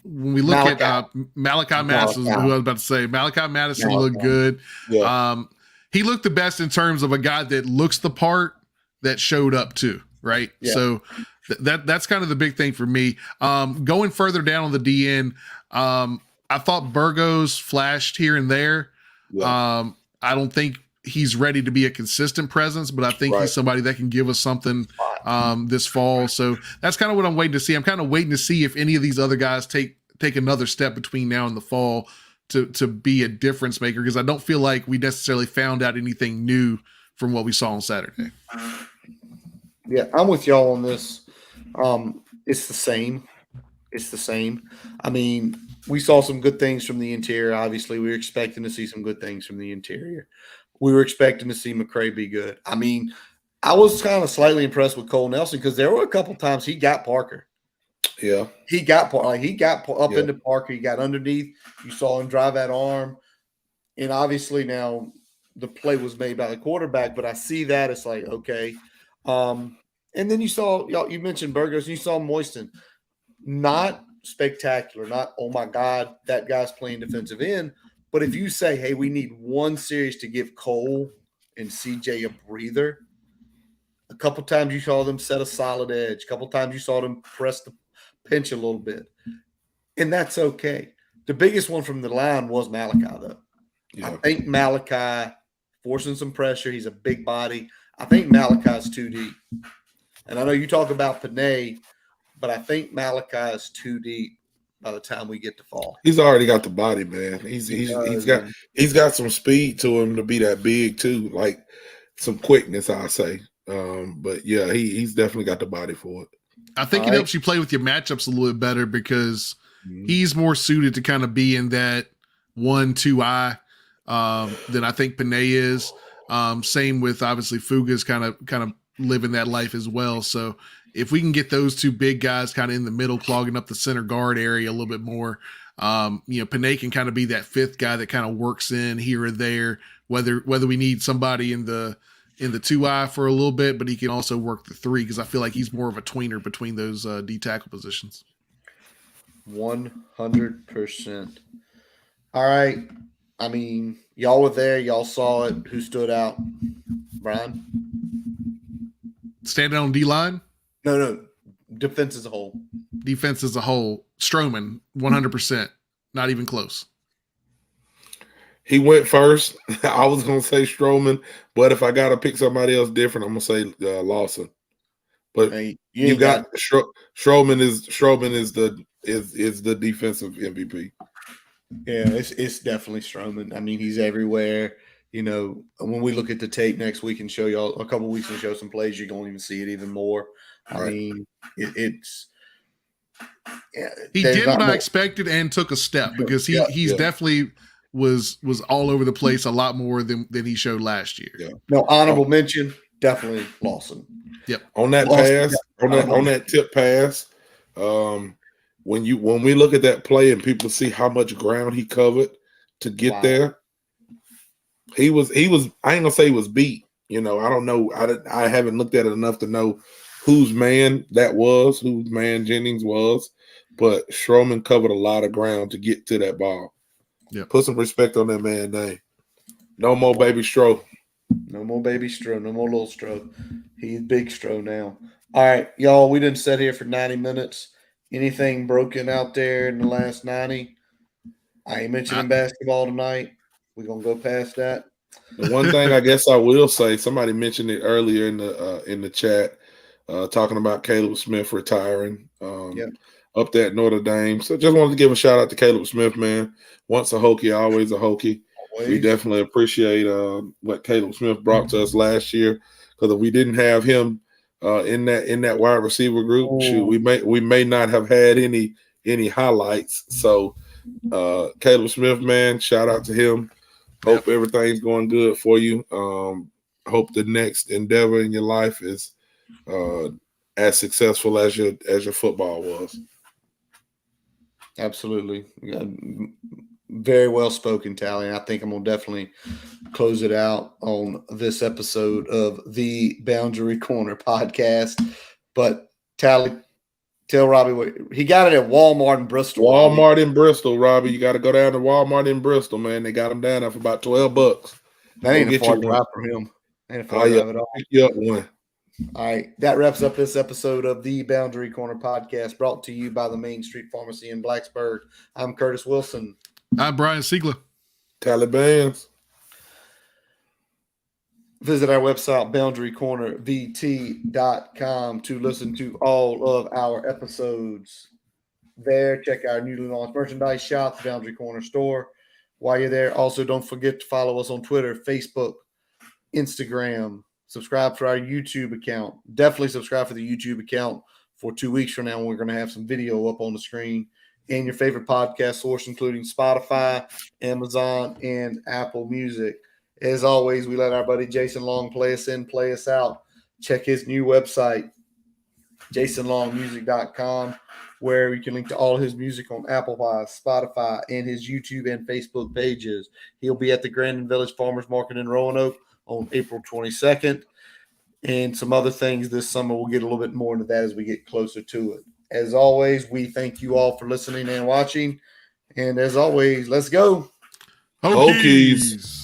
when we look at Malachi Madison, who I was about to say, Malachi Madison looked good. Yeah. He looked the best in terms of a guy that looks the part that showed up too, right? Yeah. So that's kind of the big thing for me. Going further down on the DN, I I thought Burgos flashed here and there. Yeah. I don't think he's ready to be a consistent presence, but I think he's somebody that can give us something this fall. So that's kind of what I'm waiting to see. I'm kind of waiting to see if any of these other guys take another step between now and the fall to be a difference maker, because I don't feel like we necessarily found out anything new from what we saw on Saturday. Yeah, I'm with y'all on this. It's the same. It's the same. I mean, we saw some good things from the interior. Obviously, we were expecting to see some good things from the interior. We were expecting to see McCray be good. I mean, I was kind of slightly impressed with Cole Nelson because there were a couple times he got Parker. Yeah, he got up into Parker. He got underneath. You saw him drive that arm, and obviously now the play was made by the quarterback. But I see that it's like okay. And then you mentioned Burgos. And you saw Moiston, not spectacular, not oh my God, that guy's playing defensive end. But if you say, hey, we need one series to give Cole and CJ a breather, a couple times you saw them set a solid edge. A couple times you saw them press the pinch a little bit. And that's okay. The biggest one from the line was Malachi, though. Yeah. I think Malachi forcing some pressure. He's a big body. I think Malachi's too deep. And I know you talk about Panay, but I think Malachi is too deep by the time we get to fall. He's already got the body, man. He's got some speed to him to be that big too, like some quickness, I'll say. But yeah, he's definitely got the body for it. I think it helps you play with your matchups a little bit better because he's more suited to kind of be in that 1-2 eye than I think Panay is. Same with obviously Fuga's kind of living that life as well. So if we can get those two big guys kind of in the middle, clogging up the center guard area a little bit more, Panay can kind of be that fifth guy that kind of works in here or there, whether we need somebody in the 2-eye for a little bit, but he can also work the 3 because I feel like he's more of a tweener between those D tackle positions. 100%. All right. I mean, y'all were there. Y'all saw it. Who stood out? Brian? Standing on D-line? No. Defense as a whole. Defense as a whole. Strowman, 100%. Not even close. He went first. I was going to say Strowman, but if I got to pick somebody else different, I'm going to say Lawson. But hey, you got Strowman is the defensive MVP. Yeah, it's definitely Strowman. I mean, he's everywhere. You know, when we look at the tape next week and show y'all a couple weeks and show some plays, you're going to even see it even more. I mean, it's he did what I expected and took a step because he's definitely was all over the place a lot more than he showed last year. Yeah. No, honorable mention, definitely Lawson. Yep. On that pass, on that tip pass, when we look at that play and people see how much ground he covered to get there, he was I ain't gonna say he was beat. You know, I don't know. I haven't looked at it enough to know whose man that was, whose man Jennings was, but Strowman covered a lot of ground to get to that ball. Yeah. Put some respect on that man's name. No more baby Stro. No more baby Stro. No more little Stro. He's big Stro now. All right, y'all, we didn't sit here for 90 minutes. Anything broken out there in the last 90? I ain't mentioning basketball tonight. We're going to go past that. The one thing I guess I will say, somebody mentioned it earlier in the chat, talking about Caleb Smith retiring up there at Notre Dame. So just wanted to give a shout out to Caleb Smith, man. Once a Hokie, always a Hokie. Always. We definitely appreciate what Caleb Smith brought to us last year, because if we didn't have him in that wide receiver group, we may not have had any highlights. So Caleb Smith, man, shout out to him. Hope everything's going good for you. Hope the next endeavor in your life is as successful as your football was. Absolutely. Very well spoken, Tally. I think I'm going to definitely close it out on this episode of the Boundary Corner podcast. But Tally, tell Robbie he got it at Walmart in Bristol. Walmart in Bristol, Robbie. You got to go down to Walmart in Bristol, man. They got them down there for about $12. That ain't a far drive for him. Ain't a far drive at all. Pick you up one. All right, that wraps up this episode of the Boundary Corner podcast, brought to you by the Main Street Pharmacy in Blacksburg. I'm Curtis Wilson. I'm Brian Siegler. Taliban's. Visit our website, boundarycornervt.com, to listen to all of our episodes. There, check our newly launched merchandise shop, the Boundary Corner store. While you're there, also don't forget to follow us on Twitter, Facebook, Instagram. Subscribe to our YouTube account. Definitely subscribe for the YouTube account for 2 weeks from now. We're going to have some video up on the screen, and your favorite podcast source, including Spotify, Amazon, and Apple Music. As always, we let our buddy Jason Long play us in, play us out. Check his new website, jasonlongmusic.com, where you can link to all his music on Apple, Spotify, and his YouTube and Facebook pages. He'll be at the Grandin Village Farmers Market in Roanoke on April 22nd, and some other things this summer. We'll get a little bit more into that as we get closer to it. As always, we thank you all for listening and watching. And as always, let's go. Hokies.